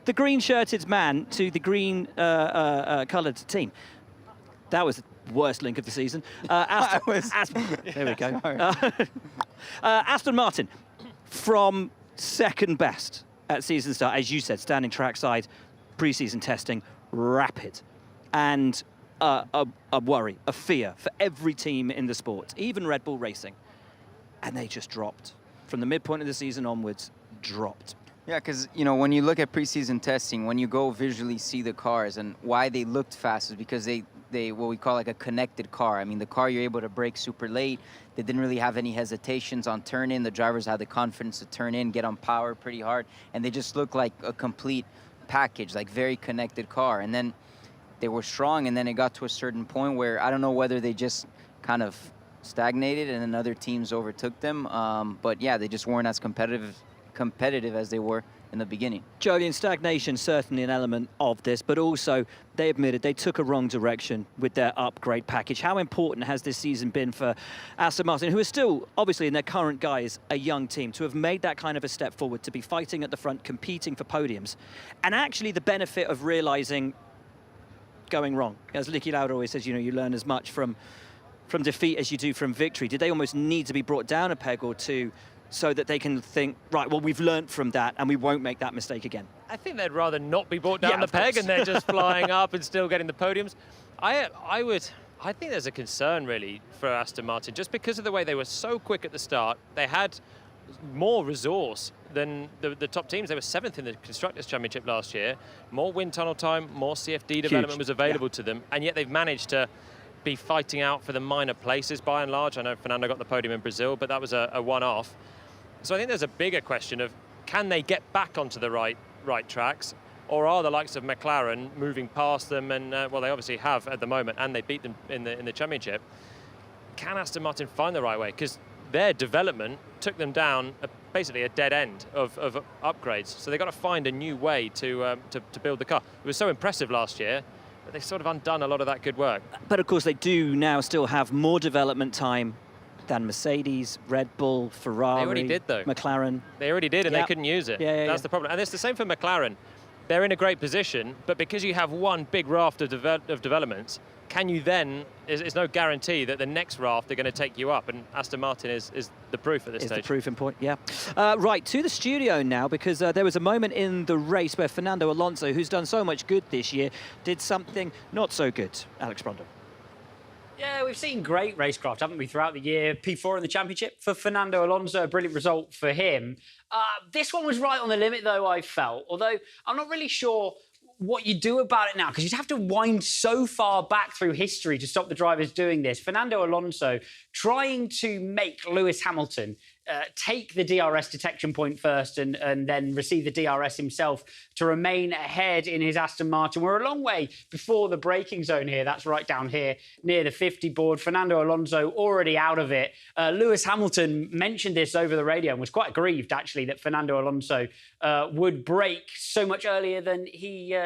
The green-shirted man to the green coloured team. That was the worst link of the season. There we go. Aston Martin, from second best at season start, as you said, standing trackside, pre-season testing, rapid, and a worry, a fear for every team in the sport, even Red Bull Racing. And they just dropped. From the midpoint of the season onwards, dropped. Yeah, because, you know, when you look at preseason testing, when you go visually see the cars and why they looked fast is because they what we call like a connected car. I mean, the car you're able to brake super late. They didn't really have any hesitations on turn in. The drivers had the confidence to turn in, get on power pretty hard, and they just looked like a complete package, like very connected car. And then they were strong, and then it got to a certain point where I don't know whether they just kind of stagnated and then other teams overtook them. But yeah, they just weren't as competitive as they were in the beginning. Jolien, stagnation certainly an element of this, but also they admitted they took a wrong direction with their upgrade package. How important has this season been for Aston Martin, who are still, obviously in their current guise, a young team, to have made that kind of a step forward, to be fighting at the front, competing for podiums, and actually the benefit of realizing going wrong? As Niki Lauda always says, you know, you learn as much from defeat as you do from victory. Did they almost need to be brought down a peg or two so that they can think, right, well, we've learned from that and we won't make that mistake again? I think they'd rather not be brought down the peg and they're just flying up and still getting the podiums. I think there's a concern really for Aston Martin, just because of the way they were so quick at the start. They had more resource than the top teams. They were 7th in the Constructors' Championship last year. More wind tunnel time, more CFD development was available to them, and yet they've managed to be fighting out for the minor places by and large. I know Fernando got the podium in Brazil, but that was a one-off. So I think there's a bigger question of, can they get back onto the right tracks, or are the likes of McLaren moving past them? And well, they obviously have at the moment, and they beat them in the championship. Can Aston Martin find the right way? Because their development took them down basically a dead end of upgrades. So they've got to find a new way to build the car. It was so impressive last year, but they've sort of undone a lot of that good work. But of course, they do now still have more development time than Mercedes, Red Bull, Ferrari. They already did, though. McLaren. They already did, and they couldn't use it. That's the problem. And it's the same for McLaren. They're in a great position, but because you have one big raft of developments, can you then, it's no guarantee that the next raft are going to take you up, and Aston Martin is the proof at this stage. Is the proof in point, yeah. Right, to the studio now, because there was a moment in the race where Fernando Alonso, who's done so much good this year, did something not so good. Alex Brundle. Yeah, we've seen great racecraft, haven't we, throughout the year? P4 in the championship for Fernando Alonso, a brilliant result for him. This one was right on the limit, though, I felt. Although I'm not really sure what you do about it now, because you'd have to wind so far back through history to stop the drivers doing this. Fernando Alonso trying to make Lewis Hamilton take the DRS detection point first and then receive the DRS himself to remain ahead in his Aston Martin. We're a long way before the braking zone here. That's right down here near the 50 board. Fernando Alonso already out of it. Lewis Hamilton mentioned this over the radio and was quite aggrieved, actually, that Fernando Alonso would brake so much earlier than he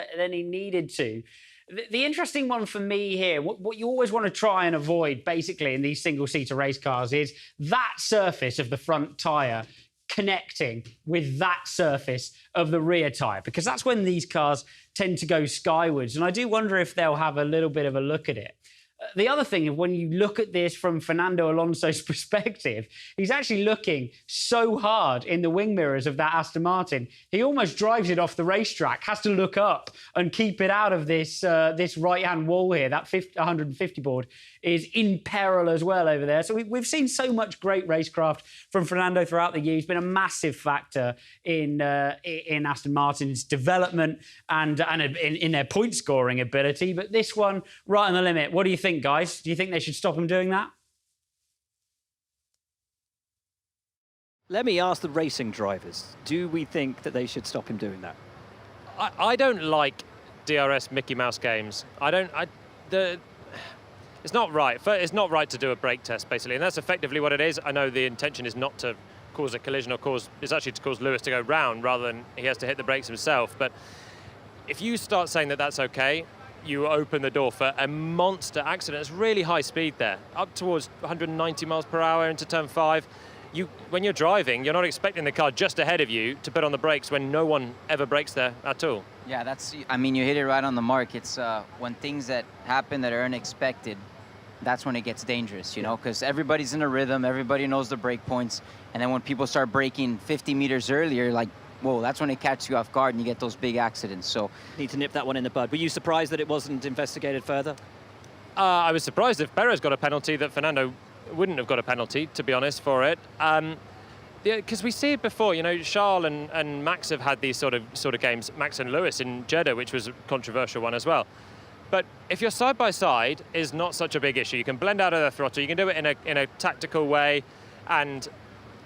needed to. The interesting one for me here, what you always want to try and avoid, basically, in these single-seater race cars is that surface of the front tyre connecting with that surface of the rear tyre, because that's when these cars tend to go skywards. And I do wonder if they'll have a little bit of a look at it. The other thing, when you look at this from Fernando Alonso's perspective, he's actually looking so hard in the wing mirrors of that Aston Martin, he almost drives it off the racetrack, has to look up and keep it out of this this right-hand wall here. That 150 board is in peril as well over there. So we've seen so much great racecraft from Fernando throughout the year. He's been a massive factor in Aston Martin's development and in their point-scoring ability. But this one, right on the limit. What do you think, guys? Do you think they should stop him doing that? Let me ask the racing drivers, do we think that they should stop him doing that? I don't like DRS Mickey Mouse games. It's not right. It's not right to do a brake test, basically, and that's effectively what it is. I know the intention is not to cause a collision it's actually to cause Lewis to go round rather than he has to hit the brakes himself. But if you start saying that that's okay, you open the door for a monster accident. It's really high speed there, up towards 190 miles per hour into turn 5. When you're driving, you're not expecting the car just ahead of you to put on the brakes when no one ever brakes there at all. Yeah, I mean, you hit it right on the mark. It's when things that happen that are unexpected, that's when it gets dangerous, you know, because everybody's in a rhythm, everybody knows the brake points, and then when people start braking 50 meters earlier, like, whoa, that's when it catches you off guard and you get those big accidents. So need to nip that one in the bud. Were you surprised that it wasn't investigated further? I was surprised if Perez got a penalty that Fernando wouldn't have got a penalty, to be honest, for it. Because we see it before, you know, Charles and Max have had these sort of games, Max and Lewis in Jeddah, which was a controversial one as well. But if you're side by side, is not such a big issue. You can blend out of the throttle, you can do it in a tactical way, and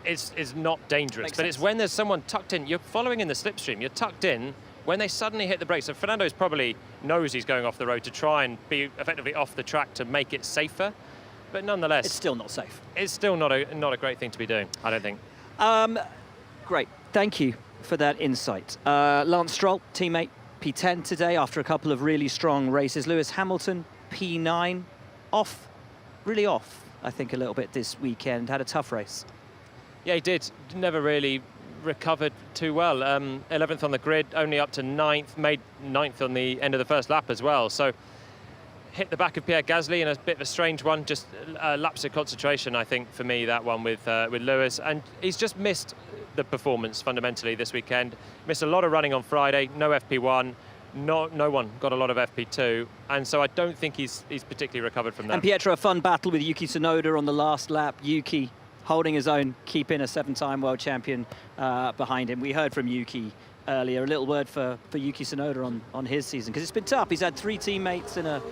it's not dangerous. Makes sense. It's when there's someone tucked in, you're following in the slipstream, you're tucked in, when they suddenly hit the brakes. So Fernando's probably knows he's going off the road to try and be effectively off the track to make it safer. But nonetheless, it's still not safe. It's still not a great thing to be doing, I don't think. Great, thank you for that insight. Lance Stroll, teammate, P10 today after a couple of really strong races. Lewis Hamilton, P9, really off, I think, a little bit this weekend. Had a tough race. Yeah, he did. Never really recovered too well. 11th on the grid, only up to 9th, made 9th on the end of the first lap as well. So hit the back of Pierre Gasly in a bit of a strange one, just a lapse of concentration, I think, for me, that one with Lewis. And he's just missed the performance fundamentally this weekend. Missed a lot of running on Friday, no FP1, no one got a lot of FP2, and so I don't think he's particularly recovered from that. And Pietro, a fun battle with Yuki Tsunoda on the last lap. Yuki holding his own, keeping a 7-time world champion behind him. We heard from Yuki earlier. A little word for Yuki Tsunoda on his season, because it's been tough. He's had 3 teammates in a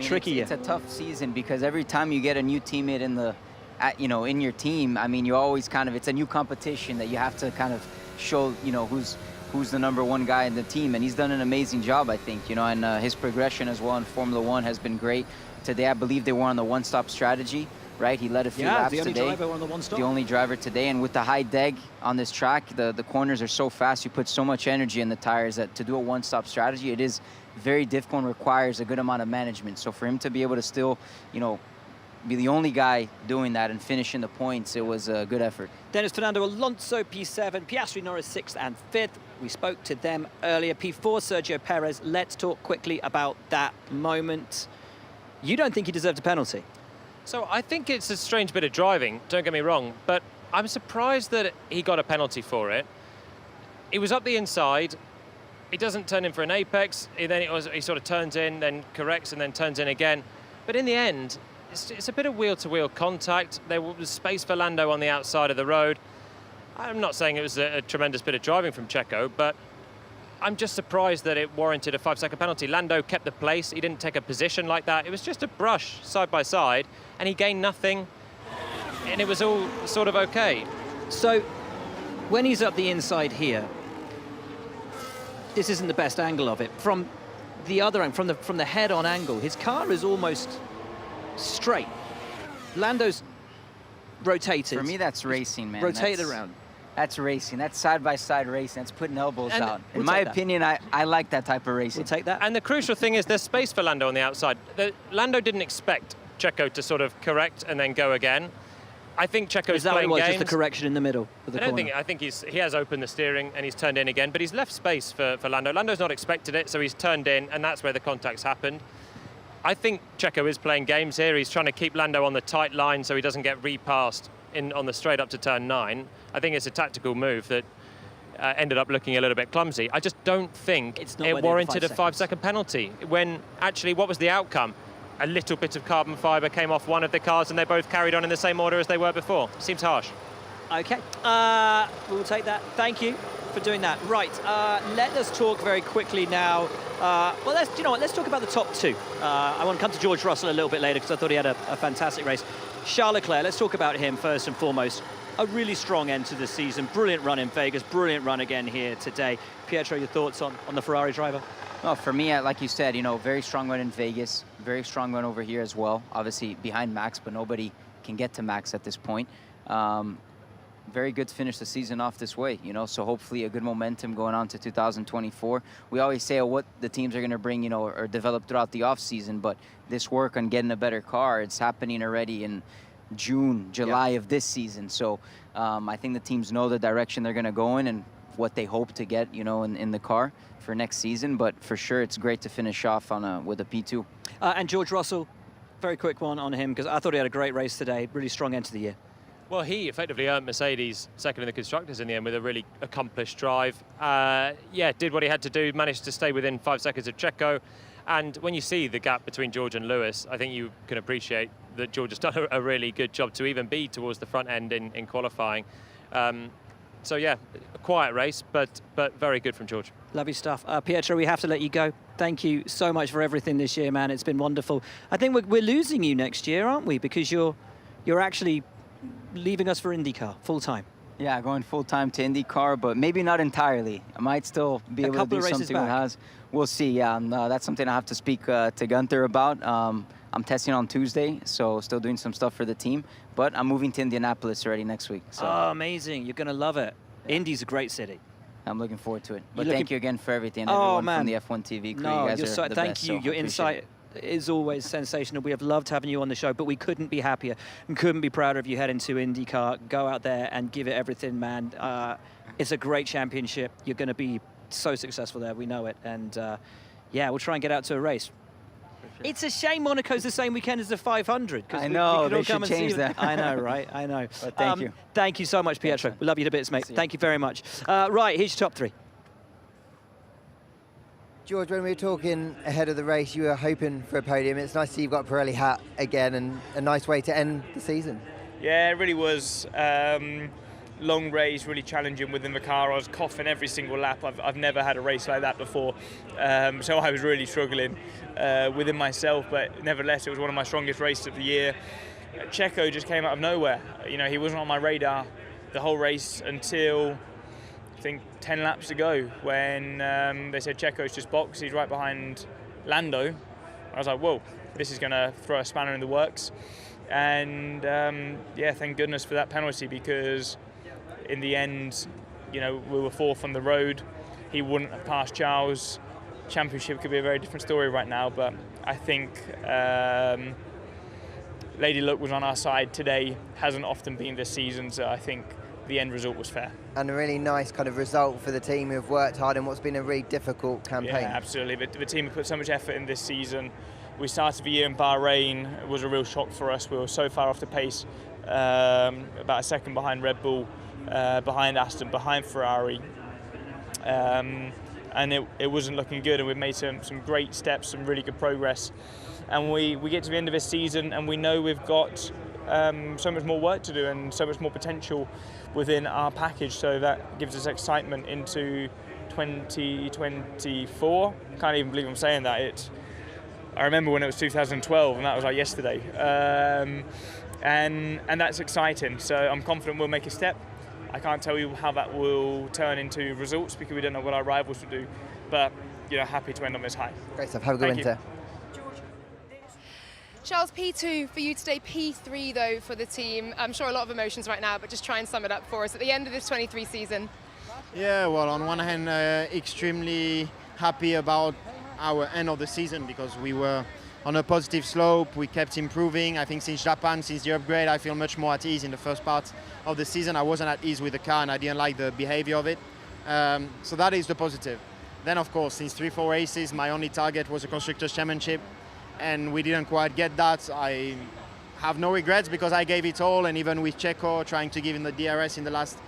tricky year. It's a tough season because every time you get a new teammate in your team, I mean, you always it's a new competition that you have to kind of show, who's the number one guy in the team, and he's done an amazing job, I think, and his progression as well in Formula One has been great. Today, I believe they were on the one-stop strategy, right? He led a few laps today. The only driver on the one-stop. The only driver today, and with the high deg on this track, the corners are so fast, you put so much energy in the tires that to do a one-stop strategy, it is very difficult and requires a good amount of management. So for him to be able to still, be the only guy doing that and finishing the points, it was a good effort. Dennis Fernando Alonso, P7, Piastri Norris 6th and 5th. We spoke to them earlier. P4, Sergio Perez. Let's talk quickly about that moment. You don't think he deserved a penalty? So I think it's a strange bit of driving, don't get me wrong, but I'm surprised that he got a penalty for it. He was up the inside. He doesn't turn in for an apex. He sort of turns in, then corrects, and then turns in again. But in the end, it's a bit of wheel-to-wheel contact. There was space for Lando on the outside of the road. I'm not saying it was a tremendous bit of driving from Checo, but I'm just surprised that it warranted a 5-second penalty. Lando kept the place. He didn't take a position like that. It was just a brush side by side, and he gained nothing, and it was all sort of okay. So when he's up the inside here, this isn't the best angle of it. From the other end, from the head-on angle, his car is almost straight. Lando's rotated. For me, that's racing, man. Rotated around. That's racing. That's side-by-side racing. That's putting elbows out. In my opinion, I like that type of racing. We'll take that. And the crucial thing is there's space for Lando on the outside. Lando didn't expect Checo to sort of correct and then go again. I think Checo's Is that what it playing was, games. just the correction in the middle of the corner? I think he has opened the steering and he's turned in again, but he's left space for Lando. Lando's not expected it, so he's turned in, and that's where the contact's happened. I think Checo is playing games here. He's trying to keep Lando on the tight line so he doesn't get repassed on the straight up to turn 9. I think it's a tactical move that ended up looking a little bit clumsy. I just don't think it warranted a 5-second penalty, when actually what was the outcome? A little bit of carbon fibre came off one of the cars and they both carried on in the same order as they were before. Seems harsh. Okay, we'll take that. Thank you for doing that. Right, let us talk very quickly now. Well, let's talk about the top 2. I want to come to George Russell a little bit later because I thought he had a fantastic race. Charles Leclerc, let's talk about him first and foremost. A really strong end to the season. Brilliant run in Vegas, brilliant run again here today. Pietro, your thoughts on the Ferrari driver? Well, for me, like you said, very strong run in Vegas, very strong run over here as well. Obviously behind Max, but nobody can get to Max at this point. Very good to finish the season off this way, so hopefully a good momentum going on to 2024. We always say what the teams are going to bring, or develop throughout the off season, but this work on getting a better car, it's happening already in June, July of this season. So I think the teams know the direction they're going to go in and what they hope to get, in the car for next season. But for sure, it's great to finish off with a P2. And George Russell, very quick one on him, because I thought he had a great race today, really strong end to the year. Well, he effectively earned Mercedes second in the Constructors in the end with a really accomplished drive. Did what he had to do, managed to stay within 5 seconds of Checo. And when you see the gap between George and Lewis, I think you can appreciate that George has done a really good job to even be towards the front end in qualifying. So yeah, a quiet race, but very good from George. Lovely stuff. Pietro, we have to let you go. Thank you so much for everything this year, man. It's been wonderful. I think we're losing you next year, aren't we? Because you're actually leaving us for IndyCar full-time. Yeah, going full-time to IndyCar, but maybe not entirely. I might still be able to do something with Haas. We'll see. Yeah, that's something I have to speak to Gunther about. I'm testing on Tuesday, so still doing some stuff for the team. But I'm moving to Indianapolis already next week. So. Oh, amazing. You're going to love it. Yeah. Indy's a great city. I'm looking forward to it. But thank you again for everything, everyone from the F1 TV crew. No, you guys are the thank best, you. so Your insight is always sensational. We have loved having you on the show, but we couldn't be happier and couldn't be prouder of you heading to IndyCar. Go out there and give it everything, man. It's a great championship. You're going to be so successful there. We know it. And we'll try and get out to a race. Sure. It's a shame Monaco's the same weekend as the 500. I know, they should change that. I know, right? I know. But thank you. Thank you so much, Pietro. Thanks, we love you to bits, mate. Thank you very much. Right, here's your top 3. George, when we were talking ahead of the race, you were hoping for a podium. It's nice to see you've got a Pirelli hat again, and a nice way to end the season. Yeah, it really was. Long race, really challenging within the car. I was coughing every single lap. I've never had a race like that before. So I was really struggling within myself, but nevertheless, it was one of my strongest races of the year. Checo just came out of nowhere. He wasn't on my radar the whole race until I think 10 laps to go, when they said Checo's just box. He's right behind Lando. I was like, whoa, this is going to throw a spanner in the works. And thank goodness for that penalty, because in the end, we were 4th on the road. He wouldn't have passed Charles. Championship could be a very different story right now, but I think Lady Luck was on our side today. Hasn't often been this season, so I think the end result was fair. And a really nice kind of result for the team who've worked hard in what's been a really difficult campaign. Yeah, absolutely. The team have put so much effort in this season. We started the year in Bahrain. It was a real shock for us. We were so far off the pace, about a second behind Red Bull, behind Aston, behind Ferrari. And it wasn't looking good, and we've made some great steps, some really good progress. And we get to the end of this season, and we know we've got so much more work to do and so much more potential within our package, so that gives us excitement into 2024. Can't even believe I'm saying that. I remember when it was 2012, and that was like yesterday. And that's exciting, so I'm confident we'll make a step. I can't tell you how that will turn into results because we don't know what our rivals will do, but happy to end on this high. Great stuff. Have a good winter. Charles, P2 for you today, P3 though for the team. I'm sure a lot of emotions right now, but just try and sum it up for us at the end of this 23 season. Yeah, well, on one hand, extremely happy about our end of the season, because we were on a positive slope. We kept improving. I think since Japan, since the upgrade, I feel much more at ease in the first part of the season. I wasn't at ease with the car and I didn't like the behavior of it. So that is the positive. Then of course, since 3-4 races, my only target was a Constructors' Championship and we didn't quite get that. I have no regrets because I gave it all, and even with Checo trying to give him the DRS in the last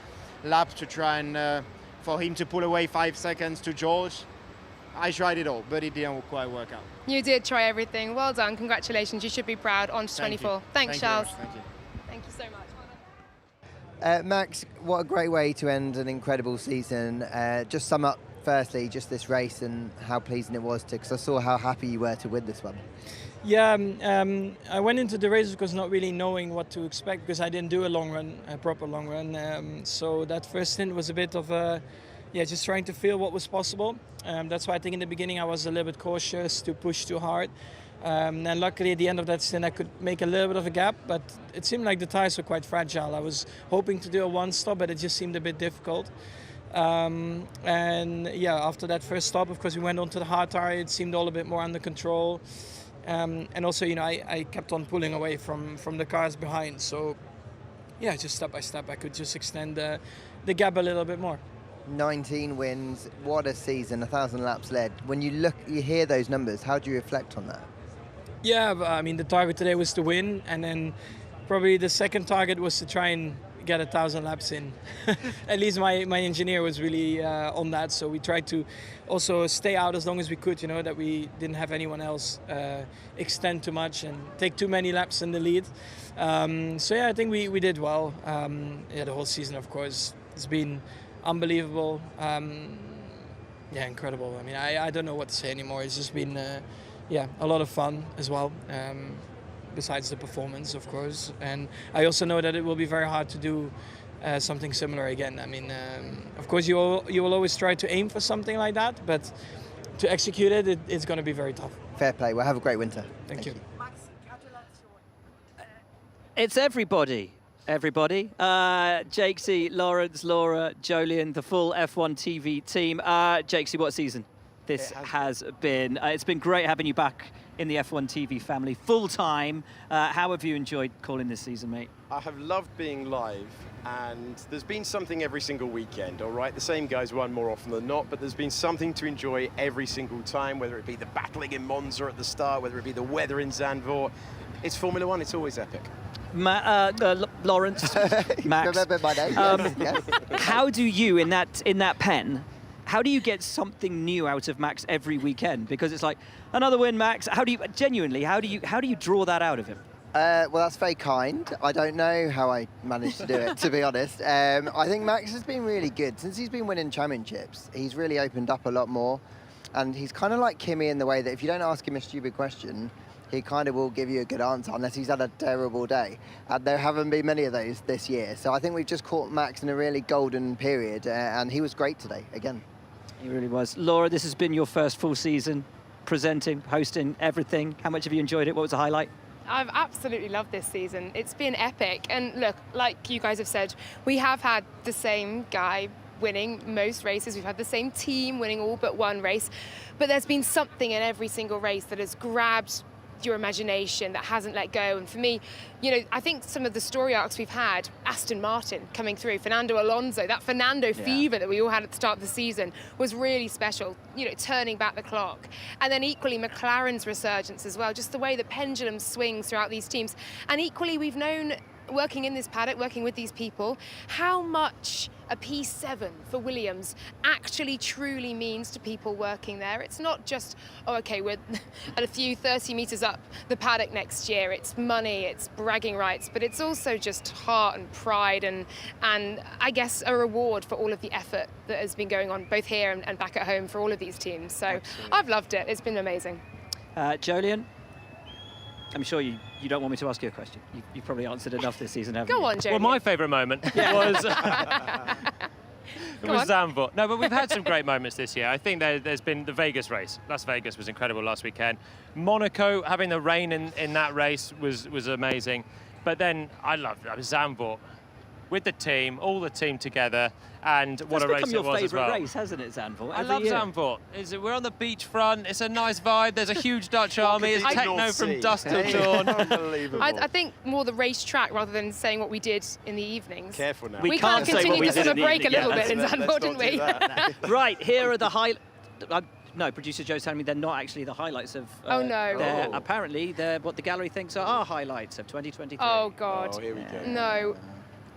lap to try and for him to pull away 5 seconds to George, I tried it all, but it didn't quite work out. You did try everything. Well done. Congratulations. You should be proud. On to 24. Thanks, Charles. Thank you. Thank you so much. Max, what a great way to end an incredible season. Just sum up, firstly, just this race and how pleasing it was to, because I saw how happy you were to win this one. Yeah, I went into the race because not really knowing what to expect, because I didn't do a long run, a proper long run. So that first stint was a bit of just trying to feel what was possible. That's why I think in the beginning I was a little bit cautious to push too hard. And luckily at the end of that stint I could make a little bit of a gap, but it seemed like the tyres were quite fragile. I was hoping to do a one stop, but it just seemed a bit difficult. And yeah, after that first stop, of course, we went on to the hard tyre. It seemed all a bit more under control. And also, you know, I kept on pulling away from the cars behind. So yeah, just step by step, I could just extend the gap a little bit more. 19 wins, what a season, 1,000 laps led. When you hear those numbers, how do you reflect on that? Yeah, I mean, the target today was to win, and then probably the second target was to try and get 1,000 laps in. At least my engineer was really on that, so we tried to also stay out as long as we could, you know, that we didn't have anyone else extend too much and take too many laps in the lead. So yeah, I think we did well. Yeah, the whole season, of course, it's been unbelievable. Yeah, incredible. I mean, I don't know what to say anymore. It's just been a lot of fun as well. Besides the performance, of course. And I also know that it will be very hard to do something similar again. I mean, of course, you will always try to aim for something like that, but to execute it, it's going to be very tough. Fair play. Well, have a great winter. Thank you. It's everybody. Jakesy, Lawrence, Laura, Jolien, the full F1 TV team. Jakesy, what season this has been. It's been great having you back in the F1 TV family full time. How have you enjoyed calling this season, mate? I have loved being live, and there's been something every single weekend, all right? The same guys won more often than not, but there's been something to enjoy every single time, whether it be the battling in Monza at the start, whether it be the weather in Zandvoort. It's Formula One, it's always epic. Lawrence, Max, remember my name? Yes. how do you, in that pen, how do you get something new out of Max every weekend? Because it's like, another win, Max. How do you draw that out of him? Well, that's very kind. I don't know how I managed to do it, to be honest. I think Max has been really good. Since he's been winning championships, he's really opened up a lot more. And he's kind of like Kimi in the way that if you don't ask him a stupid question, he kind of will give you a good answer unless he's had a terrible day. And there haven't been many of those this year. So I think we've just caught Max in a really golden period. And he was great today, again. He really was. Laura, this has been your first full season, presenting, hosting, everything. How much have you enjoyed it? What was the highlight? I've absolutely loved this season. It's been epic. And look, like you guys have said, we have had the same guy winning most races. We've had the same team winning all but one race. But there's been something in every single race that has grabbed your imagination, that hasn't let go. And for me, you know, I think some of the story arcs we've had, Aston Martin coming through, Fernando Alonso, that Fernando fever that we all had at the start of the season was really special, you know, turning back the clock. And then equally McLaren's resurgence as well, just the way the pendulum swings throughout these teams. And equally we've known, working in this paddock, working with these people, how much a P7 for Williams actually truly means to people working there. It's not just, oh, okay, we're at a few 30 metres up the paddock next year. It's money, it's bragging rights, but it's also just heart and pride and I guess a reward for all of the effort that has been going on both here and back at home for all of these teams. So absolutely. I've loved it. It's been amazing. Jolien, I'm sure you don't want me to ask you a question. You've probably answered enough this season, haven't you? Go on, Jolien. Well, my favourite moment was Zandvoort. No, but we've had some great moments this year. I think there's been the Vegas race. Las Vegas was incredible last weekend. Monaco, having the rain in that race was amazing. But then I loved Zandvoort. with the team, all the team together, and what a race it was as well. It's become your favourite race, hasn't it, Zandvoort? I love Zandvoort. We're on the beachfront. It's a nice vibe. There's a huge Dutch army. It's techno from dusk till dawn. Unbelievable. I think more the racetrack rather than saying what we did in the evenings. Careful now. We can't continue to sort of break a little bit in Zandvoort, didn't we? Right, here are the highlights. No, producer Joe's telling me they're not actually the highlights of... Oh, no. Apparently, they're what the gallery thinks are our highlights of 2023. Oh, God. Oh, here we go. No,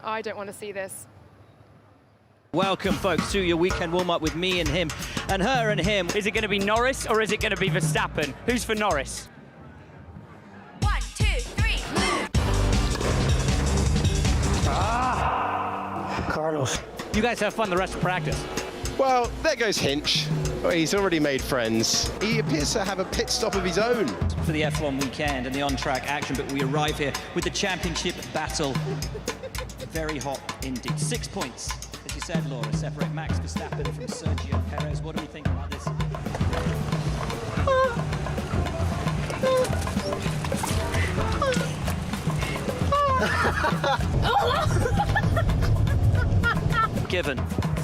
I don't want to see this. Welcome, folks, to your weekend warm-up with me and him, and her and him. Is it going to be Norris or is it going to be Verstappen? Who's for Norris? 1, 2, 3, move! Carlos. You guys have fun the rest of practice. Well, there goes Hinch. Oh, he's already made friends. He appears to have a pit stop of his own. For the F1 weekend and the on-track action, but we arrive here with the championship battle. Very hot indeed. 6 points, as you said, Laura, separate Max Verstappen from Sergio Perez. What do we think about this? Given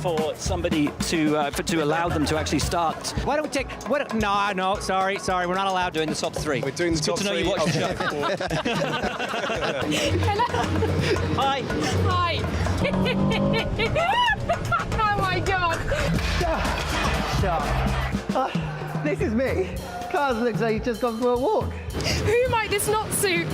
for somebody to allow them to actually start. Why don't we take... No, sorry, we're not allowed Doing the top three. We're doing the It's top good to know three. you watch the show. Hi. Hi. Oh, my God. This is me. Cars looks like you've just gone for a walk. Who might this not suit?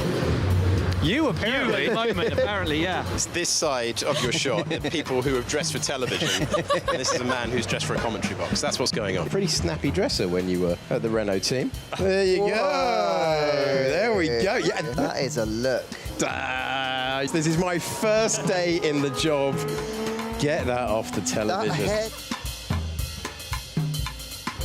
You, apparently. At the moment, apparently, yeah. It's this side of your shot, the people who have dressed for television. And this is a man who's dressed for a commentary box. That's what's going on. Pretty snappy dresser when you were at the Renault team. There you go. There we go. Yeah. That is a look. This is my first day in the job. Get that off the television.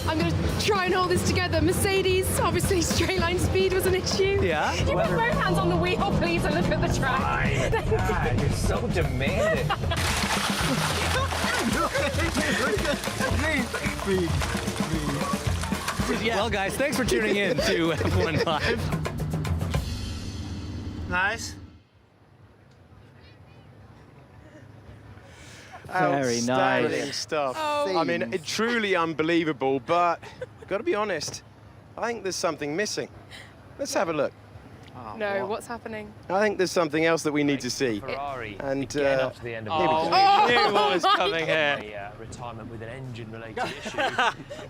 I'm going to try and hold this together. Mercedes, obviously straight line speed was an issue. Yeah? You put both hands on the wheel, please, and look at the track. God, you're so demanding. Well, guys, thanks for tuning in to F1 Live. Nice. Very Outstanding nice. stuff. Oh. I mean, truly unbelievable, but I've got to be honest, I think there's something missing. Let's have a look. No, what's happening? I think there's something else that we need to see. Ferrari And again after the end of here we the go. Oh, knew what was my coming here. A retirement with an engine-related issue.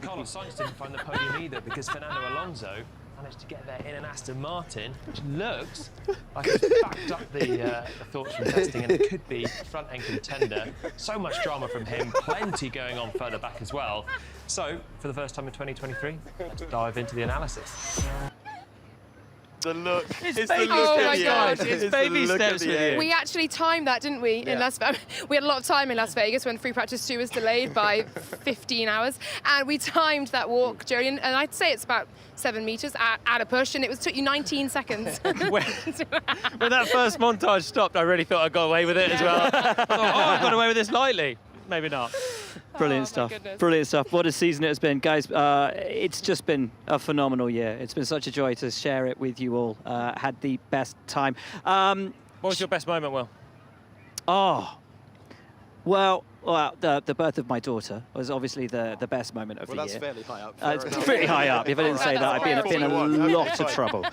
Carlos Sainz didn't find the podium either because Fernando Alonso managed to get there in an Aston Martin, which looks like it's backed up the thoughts from testing, and it could be a front-end contender. So much drama from him, plenty going on further back as well. So, for the first time in 2023, let's dive into the analysis. The look. It's the baby look steps, at the guys. end. It's baby the look at steps the with you. end. We actually timed that, didn't we, in Las Vegas? We had a lot of time in Las Vegas when free practice 2 was delayed by 15 hours. And we timed that walk, Joey, and I'd say it's about 7 meters at a push, and it took you 19 seconds. When that first montage stopped, I really thought I got away with it as well. I thought, I got away with this lightly. Maybe not. Brilliant stuff. Brilliant stuff. What a season it has been, guys. It's just been a phenomenal year. It's been such a joy to share it with you all. Had the best time. What was your best moment, Will? Well, the birth of my daughter was obviously the best moment of the year. That's fairly high up. It's pretty high up. If I didn't say that, I'd be in a lot of trouble.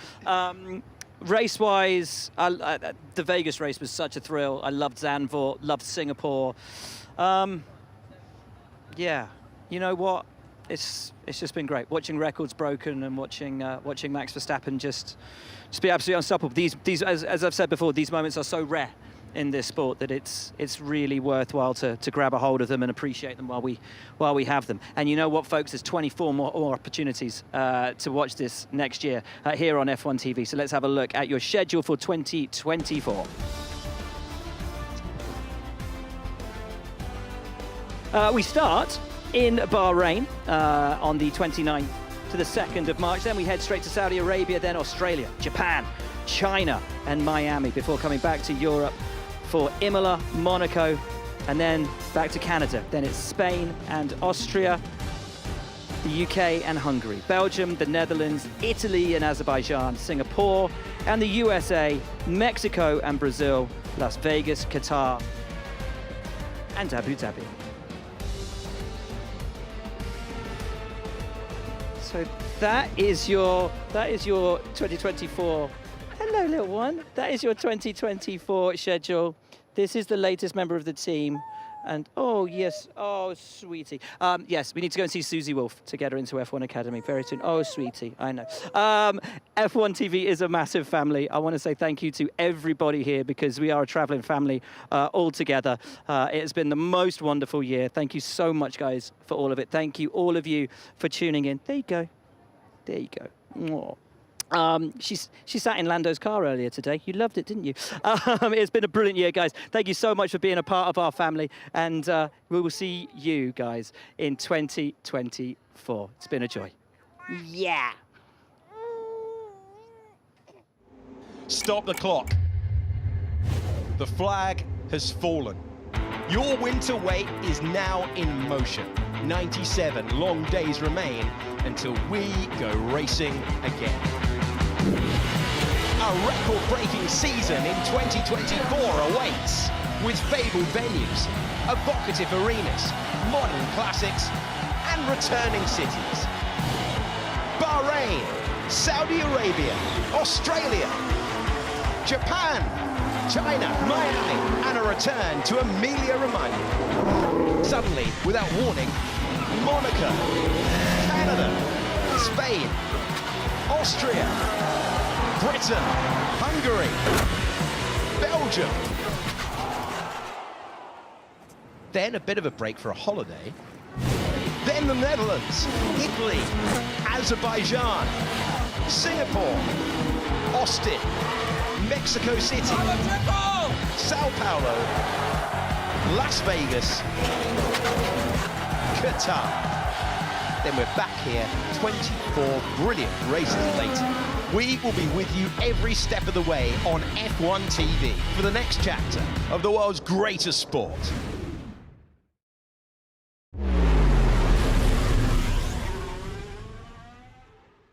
Race-wise, the Vegas race was such a thrill. I loved Zandvoort, loved Singapore. Yeah, you know what? It's just been great watching records broken and watching Max Verstappen just be absolutely unstoppable. These as I've said before, these moments are so rare in this sport that it's really worthwhile to grab a hold of them and appreciate them while we have them. And you know what, folks? There's 24 more opportunities to watch this next year here on F1 TV. So let's have a look at your schedule for 2024. We start in Bahrain on the 29th to the 2nd of March. Then we head straight to Saudi Arabia, then Australia, Japan, China, and Miami before coming back to Europe for Imola, Monaco, and then back to Canada. Then it's Spain and Austria, the UK and Hungary, Belgium, the Netherlands, Italy and Azerbaijan, Singapore, and the USA, Mexico and Brazil, Las Vegas, Qatar, and Abu Dhabi. So that is your 2024. Hello, little one. That is your 2024 schedule. This is the latest member of the team. And oh yes, oh sweetie. Yes, we need to go and see Susie Wolf to get her into F1 Academy very soon. Oh sweetie, I know. F1 TV is a massive family. I want to say thank you to everybody here because we are a traveling family all together. It has been the most wonderful year. Thank you so much, guys, for all of it. Thank you, all of you, for tuning in. There you go. There you go. Mwah. She sat in Lando's car earlier today. You loved it, didn't you? It's been a brilliant year, guys. Thank you so much for being a part of our family. And we will see you guys in 2024. It's been a joy. Yeah. Stop the clock. The flag has fallen. Your winter wait is now in motion. 97 long days remain until we go racing again. A record-breaking season in 2024 awaits, with fabled venues, evocative arenas, modern classics, and returning cities. Bahrain, Saudi Arabia, Australia, Japan, China, Miami, and a return to Emilia-Romagna. Suddenly, without warning, Monaco, Canada, Spain, Austria, Britain, Hungary, Belgium. Then a bit of a break for a holiday. Then the Netherlands, Italy, Azerbaijan, Singapore, Austin, Mexico City, Sao Paulo, Las Vegas, Qatar. Then we're back here 24 brilliant races later. We will be with you every step of the way on F1 TV for the next chapter of the world's greatest sport.